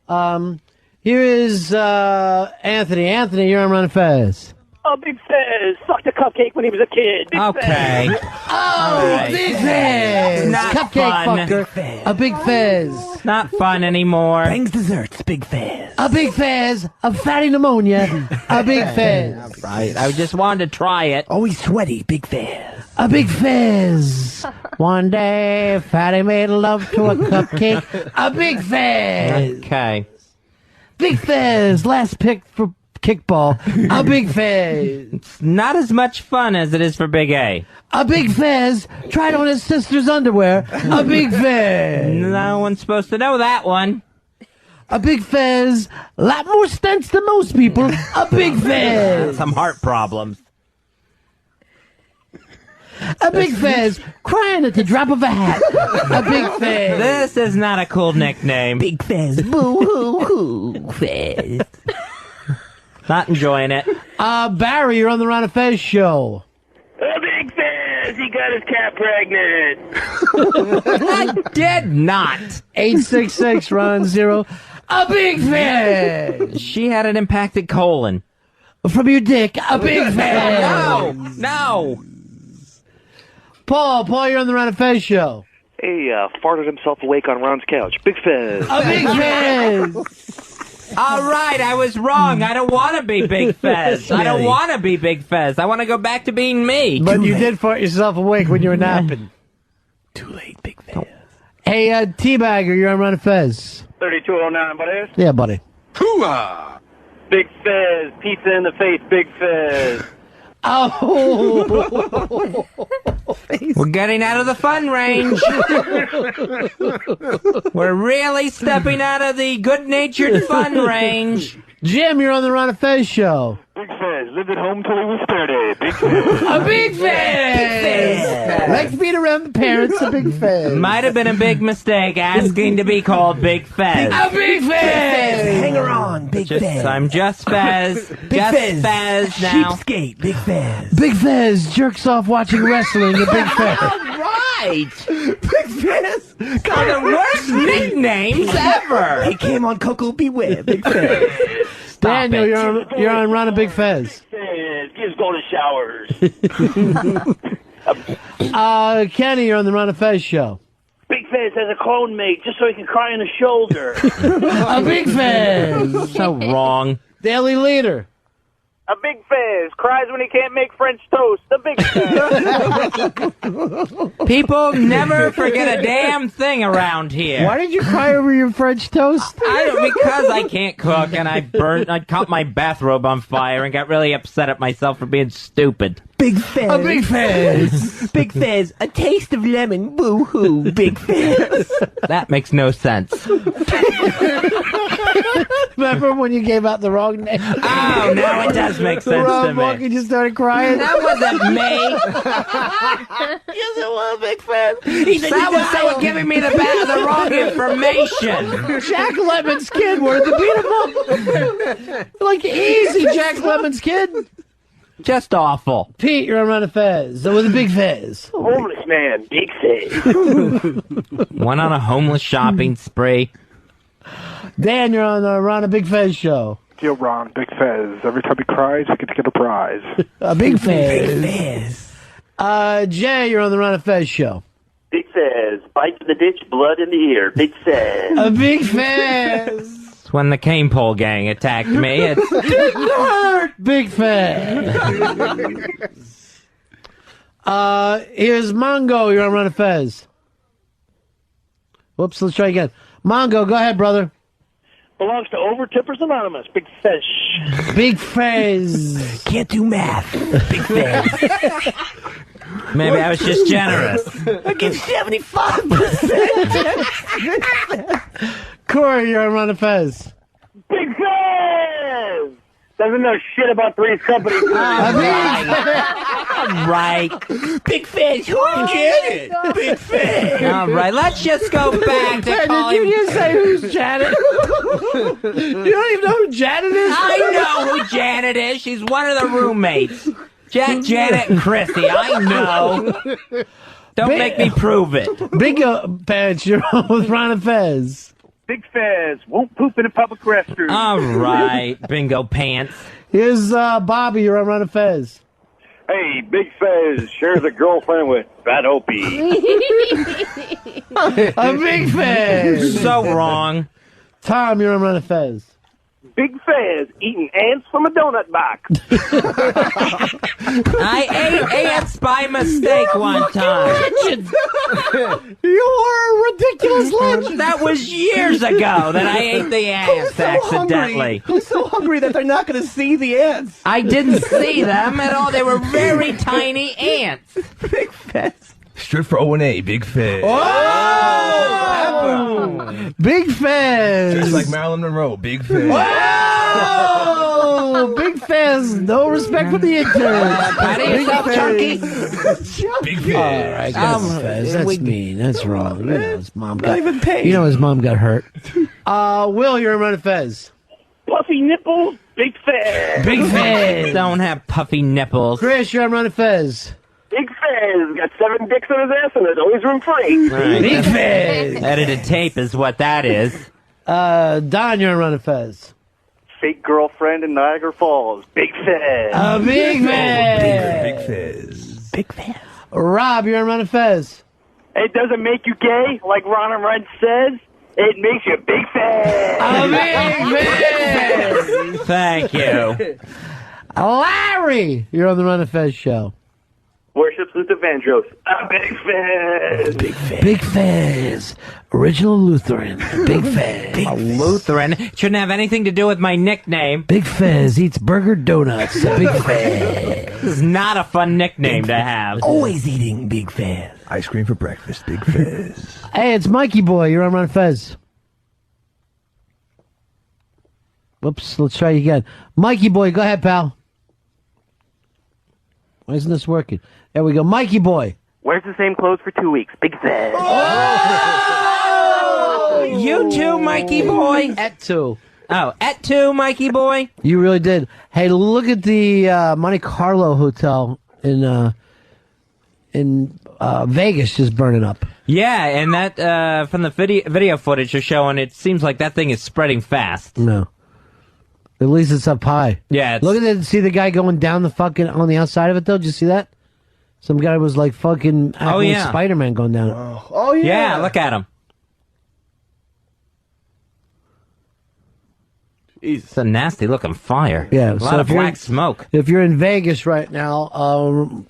Here is Anthony. Anthony, you're on Run Fez. Oh, Big Fez sucked a cupcake when he was a kid. Big Okay. Fez. Oh, Big Fez! Not Cupcake fun. fucker. A Big Fez. Not fun anymore. Bangs desserts, Big Fez. A Big Fez. A fatty pneumonia. A Big Fez. Right. I just wanted to try it. Always sweaty, Big Fez. A Big Fez. One day, Fatty made love to a cupcake. A Big Fez. Okay. Big Fez. Last pick for kickball. A Big Fez. It's not as much fun as it is for Big A. A Big Fez tried on his sister's underwear. A Big Fez. No one's supposed to know that one. A Big Fez. A lot more stents than most people. A Big Fez. Some heart problems. A Big Fez. Crying at the drop of a hat. A Big Fez. This is not a cool nickname. Big Fez. Boo-hoo-hoo. Fez. Not enjoying it. Barry, you're on the Ron and Fez show. Oh, Big Fez, he got his cat pregnant. I did not. 866-RON-0. A Big Fez. She had an impacted colon. From your dick. A Big Fez. No. Paul, you're on the Ron and Fez show. He farted himself awake on Ron's couch. Big Fez. A Big Fez. All right, I was wrong. I don't want to be Big Fez. I don't want to be Big Fez. I want to go back to being me. But you did fart yourself awake when you were napping. Too late, Big Fez. Hey, Teabagger, you're on Run and Fez. 3209, buddy. Yeah, buddy. Hooah! Big Fez, pizza in the face, Big Fez. Oh! We're getting out of the fun range. We're really stepping out of the good-natured fun range. Jim, you're on the Ron and Fez show. Big Fez, lived at home till he was 30. Big Fez. A Big Fez! Likes being around the parents, a Big Fez. Might have been a big mistake asking to be called Big Fez. A Big Fez! Hang on, Big Fez. I'm just Fez. Big just Fez. now. Cheapskate, Big Fez. Big Fez jerks off watching wrestling, a Big Fez. All right. Big Fez! Got the worst nicknames ever. He came on Coco Beware, Big Fez. Daniel, you're on Ron and Big Fez. Fez, gives golden showers. Kenny, you're on the Ron and Fez show. Big Fez has a clone mate just so he can cry in the shoulder. A Big Fez! So wrong. Daily Leader. A big Fez cries when he can't make French toast. A big Fez. People never forget a damn thing around here. Why did you cry over your French toast? Because I can't cook and I caught my bathrobe on fire and got really upset at myself for being stupid. Big Fez. A big Fez. Big Fez. A taste of lemon. Woo-hoo. Big Fez. That makes no sense. Remember when you gave out the wrong name? Oh, now it does make sense Rob to me. Walker just started crying. That wasn't me. Yes, it was, Big Fez. That was someone giving me the wrong information. Jack Lemon's kid wanted to beat him up. Like, easy, Jack Lemon's kid. Just awful. Pete, you're on Run a Fez. With a big Fez. Homeless man, big Fez. Went on a homeless shopping spree. Dan, you're on the Ron a Big Fez show. Yo, Ron, Big Fez. Every time he cries, he gets to get a prize. A big Fez. Big Fez. Jay, you're on the Ron a Fez show. Big Fez. Bite to the ditch, blood in the ear. Big Fez. A big Fez. It's when the cane pole gang attacked me. It's Big Fez. Here's Mongo, you're on Run a Fez. Whoops, let's try again. Mongo, go ahead, brother. Belongs to Overtippers Anonymous. Big Fish. Big Fez. Can't do math. Big Fez. Maybe I was just generous. I give 75%. Corey, you're on Run a Fez. Big Fez! Doesn't know shit about Three's Company. Right. Big Fez. Who get it? Big Fez. All right, let's just go back to calling Did you just say who's Janet? You don't even know who Janet is? I know who Janet is. She's one of the roommates. Janet and Chrissy, I know. Don't make me prove it. Big Pants, you're on with Ron and Fez. Big Fez. Won't poop in a public restroom. All right, bingo pants. Here's Bobby, you're on Ron and Fez. Hey, Big Fez shares a girlfriend with Fat Opie. A big Fez. So wrong. Tom, you're on Ron and Fez. Big Fez eating ants from a donut box. I ate ants by mistake one time. You are a ridiculous legend. That was years ago that I ate the ants accidentally. Who's so hungry that they're not going to see the ants? I didn't see them at all. They were very tiny ants. Big Fez. Stood for O&A, Big Fez. Oh! Big Fez. Just like Marilyn Monroe, Big Fez. Oh! Big Fez. No respect for the interns. Patty yourself, Chunky. Big Fez. All right, Fez. That's mean. That's wrong. You know his mom got. You know his mom got hurt. Will, you're on Run a Fez. Puffy nipples, Big Fez. Big Fez. Don't have puffy nipples. Chris, you're on Run a Fez. Big Fez got 7 dicks on his ass and there's always room free. Right. Big Fez. Edited tape is what that is. Don, you're on Run a Fez. Fake girlfriend in Niagara Falls, Big Fez. A big Fez. Big Fez. Big Fez. Rob, you're on Run a Fez. It doesn't make you gay, like Ron and Red says. It makes you Big Fez. A big Fez. Thank you. Larry, you're on the Run a Fez show. Worships Luther Vandross. A Big Fez. Big Fez. Big Fez. Original Lutheran. Big Fez. A Lutheran shouldn't have anything to do with my nickname. Big Fez eats burger donuts. Big Fez. This is not a fun nickname to have. Always eating Big Fez. Ice cream for breakfast, Big Fez. Hey, it's Mikey Boy. You're on Run Fez. Whoops, let's try again. Mikey Boy, go ahead, pal. Why isn't this working? There we go. Mikey Boy. Wears the same clothes for 2 weeks. Big Fez. Oh! You too, Mikey Boy? At 2. Oh, at 2, Mikey Boy? You really did. Hey, look at the Monte Carlo Hotel in Vegas just burning up. Yeah, and that from the video footage are showing it seems like that thing is spreading fast. No. At least it's up high. Yeah. Look at it. See the guy going down the fucking on the outside of it though? Did you see that? Some guy was like fucking acting like Spider-Man going down it. Oh yeah. Yeah, look at him. It's a nasty looking fire. Yeah, a lot so of if you're black in- smoke. If you're in Vegas right now,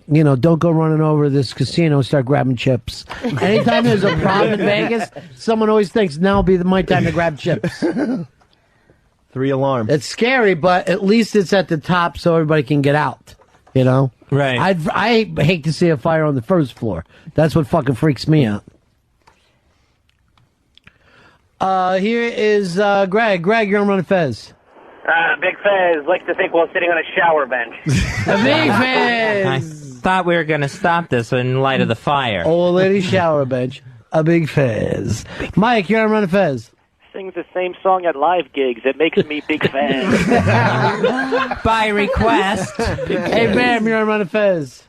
don't go running over this casino and start grabbing chips. Anytime there's a problem in Vegas, someone always thinks now will be my time to grab chips. 3 alarms. It's scary, but at least it's at the top so everybody can get out. You know? Right. I hate to see a fire on the first floor. That's what fucking freaks me out. Here is Greg. Greg, you're on Run Fez. Big Fez likes to think while sitting on a shower bench. A big Fez. I thought we were going to stop this in light of the fire. Old lady shower bench. A big Fez. Mike, you're on Run Fez. Sings the same song at live gigs. It makes me big fan. By request. Hey, Bam, you're on Run Fez.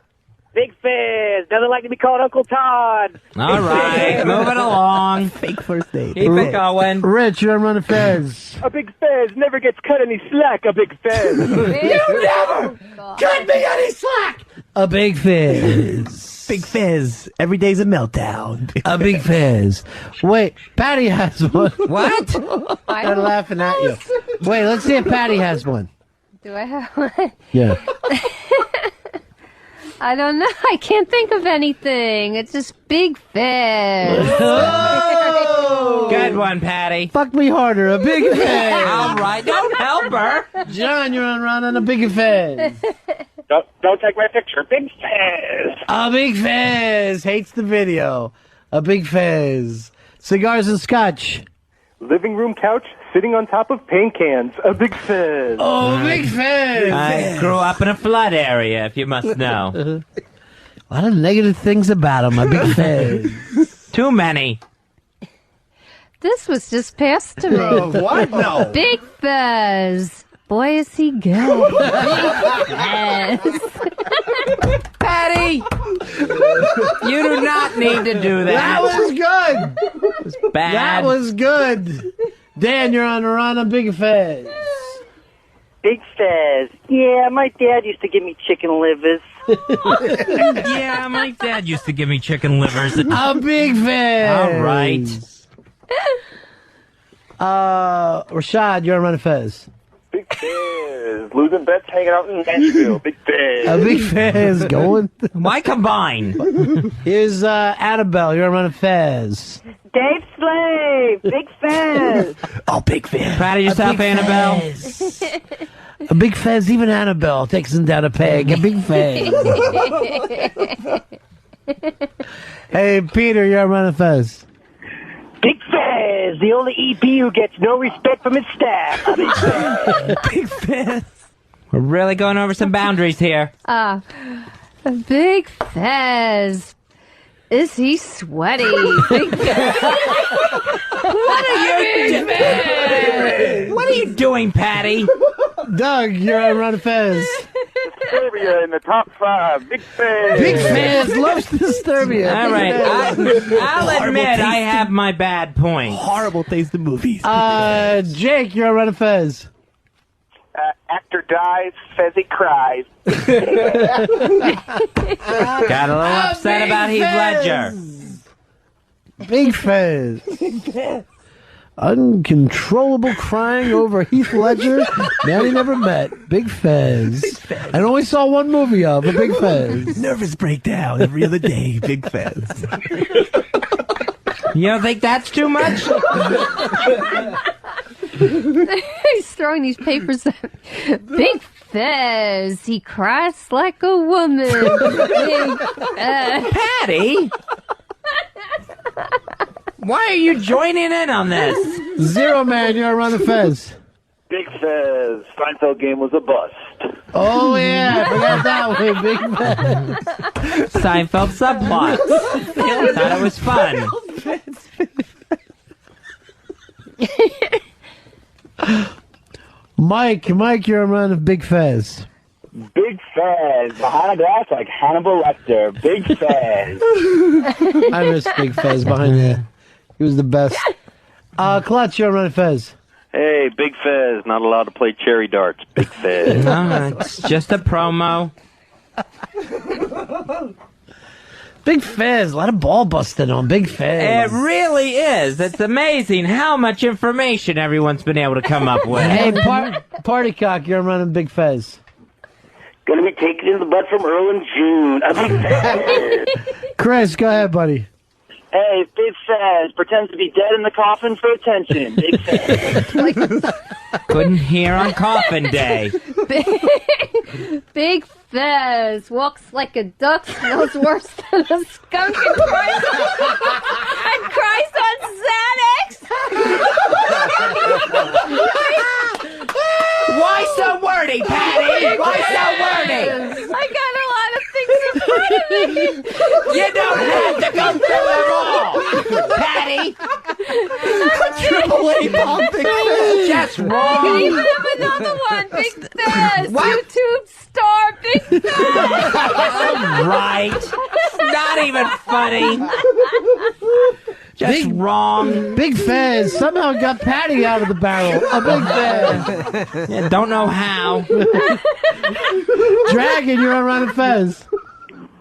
Big Fez doesn't like to be called Uncle Todd. All right, moving along. Fake first date. Keep it going. Rich, you're on Run Fez. A Big Fez never gets cut any slack. A Big Fez. You never cut me any slack. A big Fez. Big Fez. Every day's a meltdown. A big Fez. Wait, Patty has one. What? I'm laughing at you. Wait, let's see if Patty has one. Do I have one? Yeah. I don't know. I can't think of anything. It's just Big Fez. Good one, Patty. Fuck me harder. A big Fez. All right, don't help her. John, you're on Run on a big Fez. Don't take my picture. Big Fez. A big Fez. Hates the video. A big Fez. Cigars and scotch. Living room couch sitting on top of paint cans. A Big Fez. Oh, big Fez. I grew up in a flood area, if you must know. A lot of negative things about him. A big Fez. Too many. This was just passed to me. What? No. Big Fez. Boy, is he good. Big Fez. Patty! You do not need to do that. That was good. Bad. That was good. Dan, you're on the Run on Big Fez. Big Fez. Yeah, my dad used to give me chicken livers. Yeah, my dad used to give me chicken livers. A big Fez. All right. Rashad, you're on Run Fez. Big Fez. Losing bets hanging out in Nashville. Big Fez. A big Fez going. Why combine? Here's Annabelle, you're on Run Fez. Dave Slave. Big Fez. Oh, Big Fez. Proud of yourself, Annabelle. A big Fez, even Annabelle takes him down a peg. A big Fez. Hey, Peter, you're on Run Fez. Big Fez, the only EP who gets no respect from his staff. Big Fez. Big Fez. We're really going over some boundaries here. Big Fez. Is he sweaty? Big Fez. What are you doing, Patty? Doug, you're on Run Fez. Disturbia in the top 5. Big Fez. Big Fez loves Disturbia. All right, I'll admit I have my bad points. Horrible taste in movies. Jake, you're on Run Fez. Actor dies, Fezzy cries. Got a little upset about Heath Ledger. Big Fez. Uncontrollable crying over Heath Ledger. Man he never met. Big Fez. I only saw one movie of a Big Fez. Nervous breakdown every other day. Big Fez. You don't think that's too much? He's throwing these papers at Big Fez. He cries like a woman. Big Fez. Patty? Why are you joining in on this? Zero Man, you're on Run Fez. Big Fez. Seinfeld game was a bust. Oh, yeah. I forgot that one. Big Fez. Seinfeld subplot. Thought it was fun. Mike, you're on Run Big Fez. Big Fez. Behind a glass like Hannibal Lecter. Big Fez. I miss Big Fez behind there. He was the best. Clutch, you're on Run Fez. Hey, Big Fez, not allowed to play cherry darts. Big Fez. No, it's just a promo. Big Fizz, a lot of ball busting on Big Fizz. It really is. It's amazing how much information everyone's been able to come up with. Hey, Party Cock, you're running Big Fizz. Gonna be taken in the butt from Earl and June. A big Fez. Chris, go ahead, buddy. Hey, Big Fez pretends to be dead in the coffin for attention. Big Fez. Couldn't hear on Coffin Day. Big Fez walks like a duck, smells worse than a skunk, and cries on Xanax. Why so wordy, Patty? Why so wordy? I got a lot of things in front of me. You don't have to go through them all, Patty. Triple A bomb, Big Fez. Just I wrong. even have another one. Big Fez. What? YouTube star. Big Fez. Right. It's not even funny. Just wrong. Big Fez somehow got Patty out of the barrel. A Big Fez. Yeah, don't know how. Dragon, you're on Running Fez.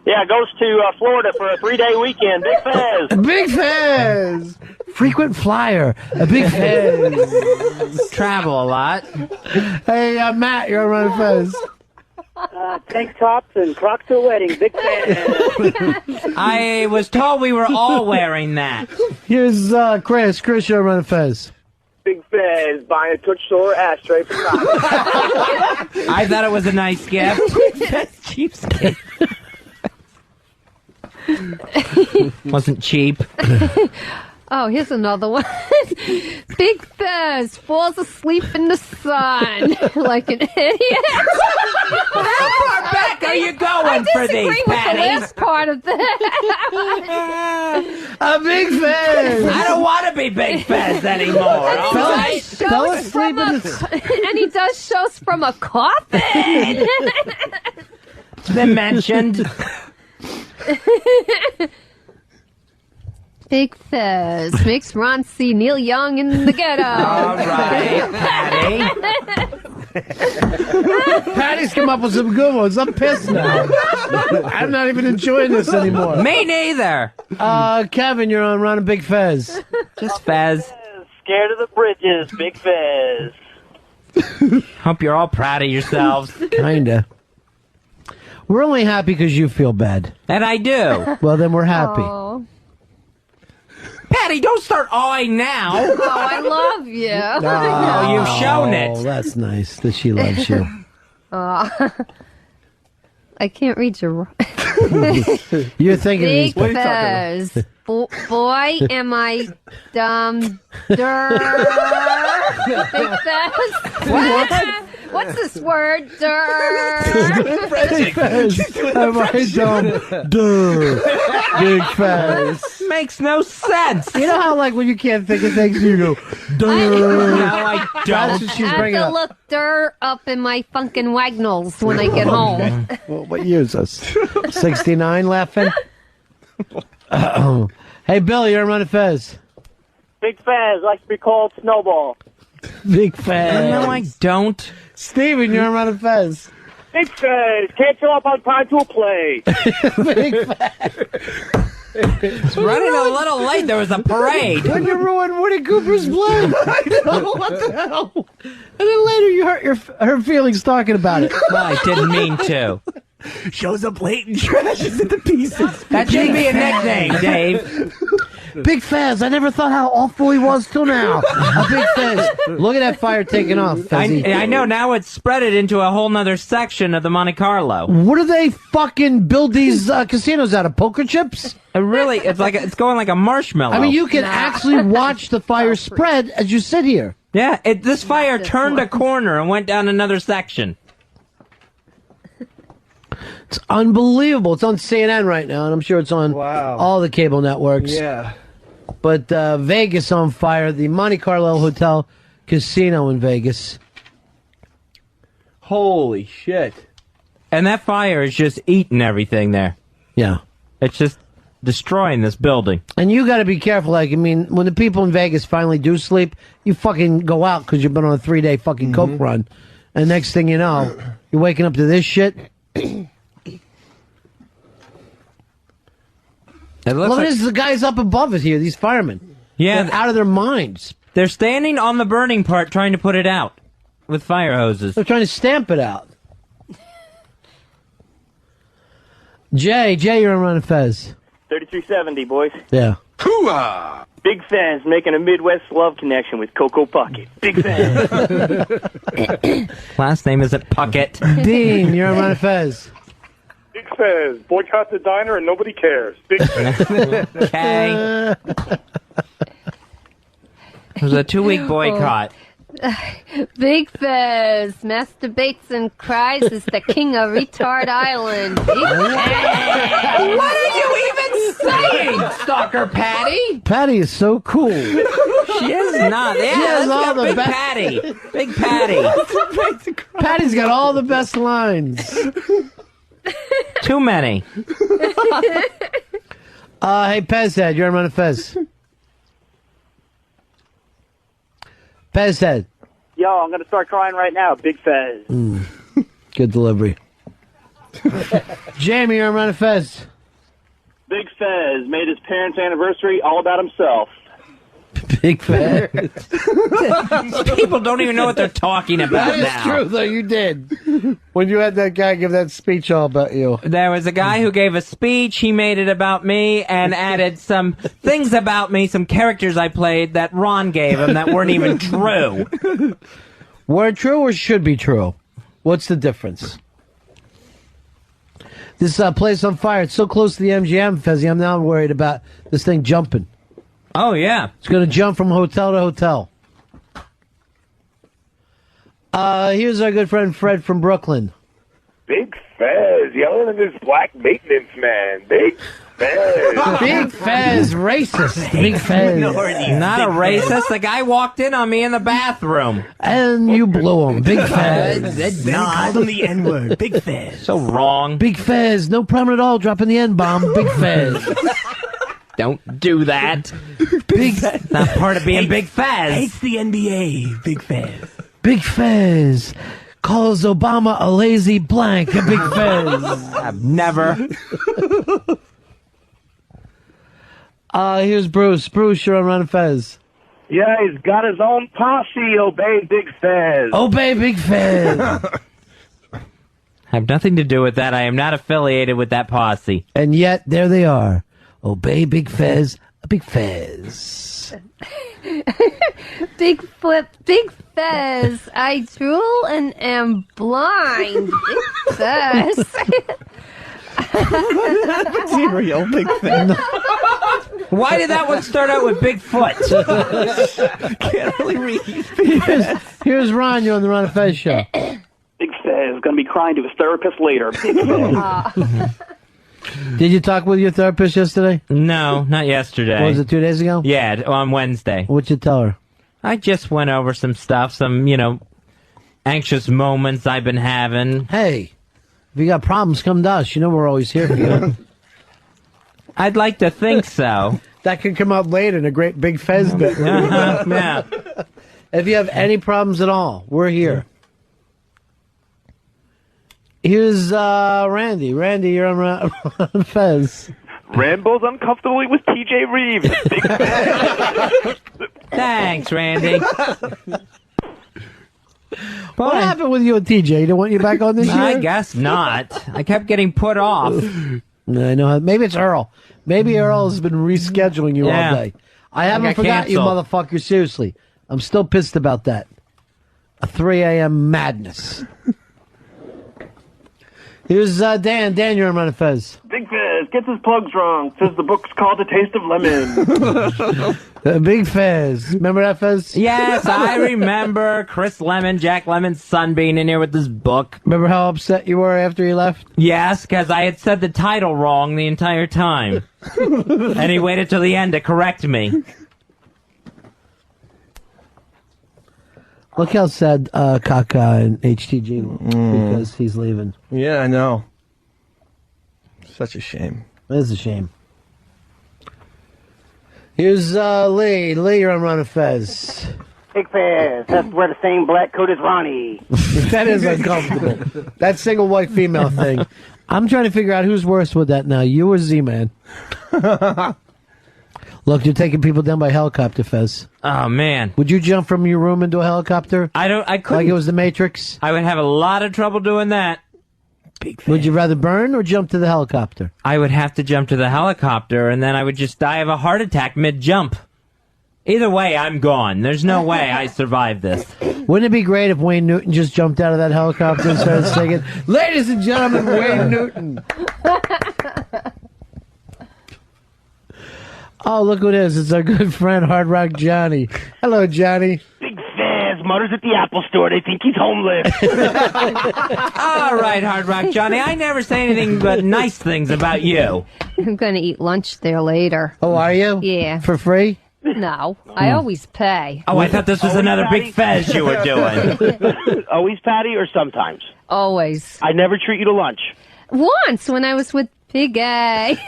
Yeah, goes to Florida for a 3-day weekend. Big Fez. Big Fez. Frequent flyer. A Big Fez. Travel a lot. Hey, Matt, you're on Running Fez. Tank tops and Crocs to a wedding. Big Fez. I was told we were all wearing that. Here's Chris. Chris, you're on Running Fez. Big Fez buying a Touch Store ashtray for Crocs. I thought it was a nice gift. That's cheapskate. Wasn't cheap. Oh, here's another one. Big Fez falls asleep in the sun like an idiot. How far back are you going for these, I disagree with the Patty? last part of that. A Big Fez. I don't want to be Big Fez anymore. All right? Fell asleep in the And he does shows from a coffin. It's been mentioned. Big Fez makes Ron see Neil Young in the ghetto. All right, Patty. Patty's come up with some good ones. I'm pissed now. I'm not even enjoying this anymore. Me neither. Kevin, you're on Running Big Fez. Just Fez. Scared of the bridges. Big Fez. Hope you're all proud of yourselves. Kinda. We're only happy because you feel bad. And I do. Well, then we're happy. Oh, Patty, don't start awing now. I love you. Oh, you've shown it. Oh, that's nice that she loves you. I can't read your. You're thinking of these. Big Fez. Boy, am I dumb. Big Fez. What's this word? Big Fez. Am I dumb? Big Fez. Makes no sense. You know how, like, when you can't think of things, you go, No, I That's don't. what she's I bringing have to up. look up in my funkin' wagnalls when I get home. Well, what year is this? 69 laughing? Hey, Bill, you're on Running Fez. Big Fez likes to be called Snowball. Big Fez. No, I don't. Steven, you're on Running Fez. Big Fez can't show up on time to a play. Big Fez. It's running a little late. There was a parade. When you ruined Woody Cooper's play. I know, what the hell? And then later you hurt her feelings talking about it. Well, I didn't mean to. Shows up late and trashes into pieces. That should be a nickname, Dave. Big Fez. I never thought how awful he was till now. A Big Fez. Look at that fire taking off, Fezzy. I know, now it's spread it into a whole nother section of the Monte Carlo. What do they fucking build these casinos out of? Poker chips? Really, it's going like a marshmallow. I mean, you can actually watch the fire spread as you sit here. Yeah, this fire turned a corner and went down another section. It's unbelievable. It's on CNN right now, and I'm sure it's on all the cable networks. Yeah. But Vegas on fire. The Monte Carlo Hotel Casino in Vegas. Holy shit. And that fire is just eating everything there. Yeah. It's just destroying this building. And you got to be careful. Like, I mean, when the people in Vegas finally do sleep, you fucking go out because you've been on a 3-day fucking coke run. And next thing you know, you're waking up to this shit. Look at this, the guys up above it here, these firemen. Yeah. They're out of their minds. They're standing on the burning part trying to put it out with fire hoses. They're trying to stamp it out. Jay, you're on Run Fez. 3370, boys. Yeah. Hoo-ah! Big Fez making a Midwest love connection with Cocoa Puckett. Big Fez. Last name isn't Puckett. Dean, you're on Run Fez. Big Fez. Boycott the diner and nobody cares. Big Fez. Okay. It was a 2-week boycott. Big Fez masturbates and cries is the king of Retard Island. Big Fez. What are you even saying, Stalker Patti? Patti is so cool. She is not. Yeah, She has all the Big best. Patti. Big Patti. Patty's got all the best lines. Too many. Hey, Pezhead, you're on Run Fez. Pezhead. Yo, I'm going to start crying right now. Big Fez. Good delivery. Jamie, you're on Run Fez. Big Fez made his parents' anniversary all about himself. Big Fez. People don't even know what they're talking about That is now. true, though. You did. When you had that guy give that speech all about you. There was a guy who gave a speech. He made it about me and added some things about me, some characters I played that Ron gave him that weren't even true. Were true or should be true? What's the difference? This place on fire. It's so close to the MGM, Fezzy. I'm now worried about this thing jumping. Oh, yeah. It's going to jump from hotel to hotel. Here's our good friend Fred from Brooklyn. Big Fez yelling at this black maintenance man. Big Fez. Big Fez, racist. Big Fez. Not a racist. The guy walked in on me in the bathroom. And you blew him. Big Fez. Then he called him the N-word. Big Fez. So wrong. Big Fez. No problem at all. Dropping the N-bomb. Big Fez. Don't do that. Big Not part of being Big Fez. Hates the NBA. Big Fez. Big Fez. Calls Obama a lazy blank. A Big Fez. I've never. Here's Bruce. Bruce, you're on Run Fez. Yeah, he's got his own posse. Obey Big Fez. Obey Big Fez. Have nothing to do with that. I am not affiliated with that posse. And yet, there they are. Obey Big Fez. A Big Fez. Big Fez. I drool and am blind. Big Fez. Cereal, Big Fez. Why did that one start out with Bigfoot? Can't really read. Here's Ron. You're on the Ron Fez show. Big Fez is going to be crying to his therapist later. Big Fez. Did you talk with your therapist yesterday? No, not yesterday. What was it, 2 days ago? Yeah, on Wednesday. What'd you tell her? I just went over some stuff, some, anxious moments I've been having. Hey, if you got problems, come to us. You know we're always here for you. I'd like to think so. That could come out later in a great Big Fez bit. Yeah. If you have any problems at all, we're here. Here's Randy. Randy, you're on Fez. Rambo's uncomfortably with TJ Reeves. Big Fez. Thanks, Randy. What happened with you and TJ? They don't want you back on this year? I guess not. I kept getting put off. I know. Maybe it's Earl. Maybe Earl has been rescheduling you all day. I haven't forgot you, motherfucker. Seriously. I'm still pissed about that. A 3 a.m. madness. Here's Dan. Dan, you're on Run Fez. Big Fez gets his plugs wrong. Says the book's called A Taste of Lemon. Big Fez. Remember that, Fez? Yes, I remember Chris Lemon, Jack Lemon's son, being in here with this book. Remember how upset you were after he left? Yes, because I had said the title wrong the entire time. And he waited till the end to correct me. Look how sad Kaka and HTG look because he's leaving. Yeah, I know. Such a shame. It is a shame. Here's Lee. Lee, you're on Run Fez. Big Fez. That's where the same black coat as Ronnie. That is uncomfortable. That single white female thing. I'm trying to figure out who's worse with that now, you or Z-Man. Look, you're taking people down by helicopter, Fez. Oh, man. Would you jump from your room into a helicopter? I couldn't. Like it was the Matrix? I would have a lot of trouble doing that. Would you rather burn or jump to the helicopter? I would have to jump to the helicopter, and then I would just die of a heart attack mid-jump. Either way, I'm gone. There's no way I survive this. Wouldn't it be great if Wayne Newton just jumped out of that helicopter and started singing, "Ladies and gentlemen, Wayne Newton"? Oh, look who it is. It's our good friend, Hard Rock Johnny. Hello, Johnny. Big Faz mutters at the Apple store. They think he's homeless. All right, Hard Rock Johnny. I never say anything but nice things about you. I'm going to eat lunch there later. Oh, are you? Yeah. For free? No, I always pay. Oh, I thought this was another big Fez you were doing. Always, Patty, or sometimes? Always. I never treat you to lunch. Once, when I was with Big A.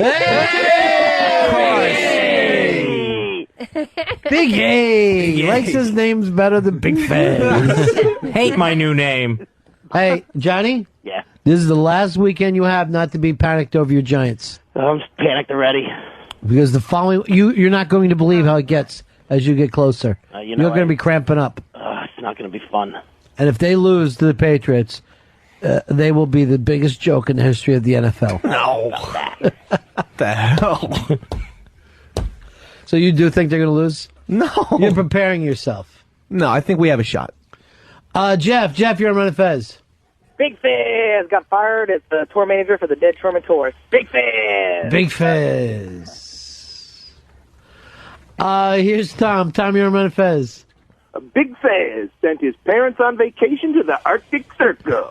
Big A. He likes his names better than Big Fez. Hate my new name. Hey, Johnny? Yeah? This is the last weekend you have not to be panicked over your Giants. I'm panicked already. Because the following, you're not going to believe how it gets as you get closer. You know, you're going to be cramping up. It's not going to be fun. And if they lose to the Patriots, they will be the biggest joke in the history of the NFL. No. What the hell? So you do think they're going to lose? No. You're preparing yourself. No, I think we have a shot. Jeff, you're on Run Fez. Big Faz got fired as the tour manager for the Dead Tormentors. Big Faz! Big Fez. Here's Tom. Tom, you're on Run Fez. Big Faz sent his parents on vacation to the Arctic Circle.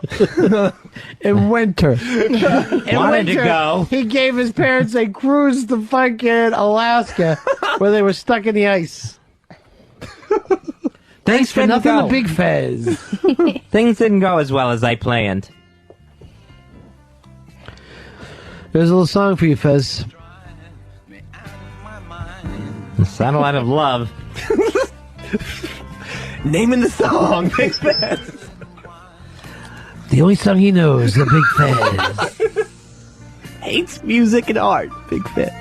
In winter. Wanted to go. He gave his parents a cruise to fucking Alaska where they were stuck in the ice. Thanks for nothing to Big Fez. Things didn't go as well as I planned. There's a little song for you, Fez. Satellite of Love. Naming the song, Big Fez. The only song he knows, the Big Fez. Hates music and art, Big Fez.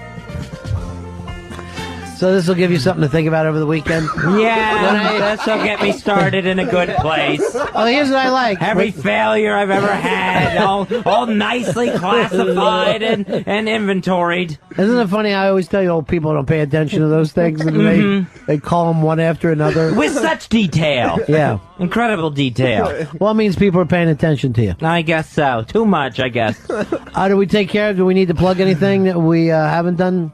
So this will give you something to think about over the weekend? Yeah, this will get me started in a good place. Oh, here's what I like. Every failure I've ever had, all nicely classified and inventoried. Isn't it funny? I always tell you, old people don't pay attention to those things, and they call them one after another. With such detail. Yeah. Incredible detail. Well, it means people are paying attention to you. I guess so. Too much, I guess. Do we take care of? Do we need to plug anything that we haven't done?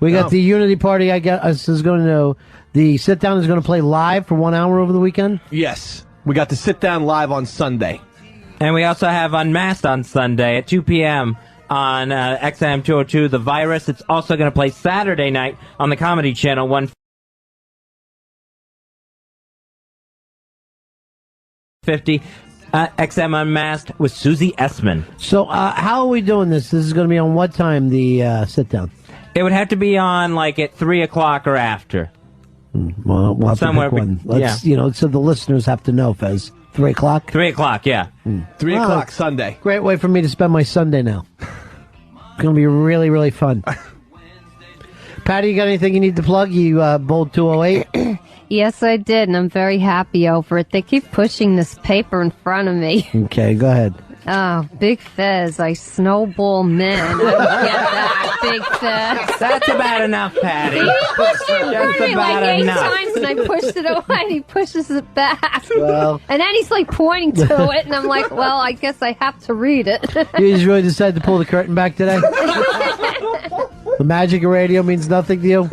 We got the Unity Party. I guess is going to. The sit down is going to play live for 1 hour over the weekend. Yes, we got to sit down live on Sunday, and we also have Unmasked on Sunday at 2 p.m. on XM 202. The Virus. It's also going to play Saturday night on the Comedy Channel 150. XM Unmasked with Susie Essman. So how are we doing this? This is going to be on what time? The sit down. It would have to be on like at 3 o'clock or after. Well, we'll have Somewhere to pick one. Let's, yeah. So the listeners have to know, Fez. 3 o'clock? 3 o'clock, yeah. 3 o'clock Sunday. Great way for me to spend my Sunday now. It's going to be really, really fun. Patty, you got anything you need to plug? You bold 208? Yes, I did, and I'm very happy over it. They keep pushing this paper in front of me. Okay, go ahead. Oh, Big Fez, I snowball men. I don't get that, Big Fez. That's about enough, Patty. He pushed it in front of me like 8 enough. times, and I pushed it away, and he pushes it back. Well. And then he's like pointing to it, and I'm like, well, I guess I have to read it. You just really decided to pull the curtain back today? The magic of radio means nothing to you?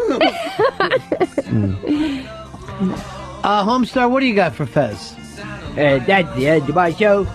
Homestar, what do you got for Fez? That's the end of my show.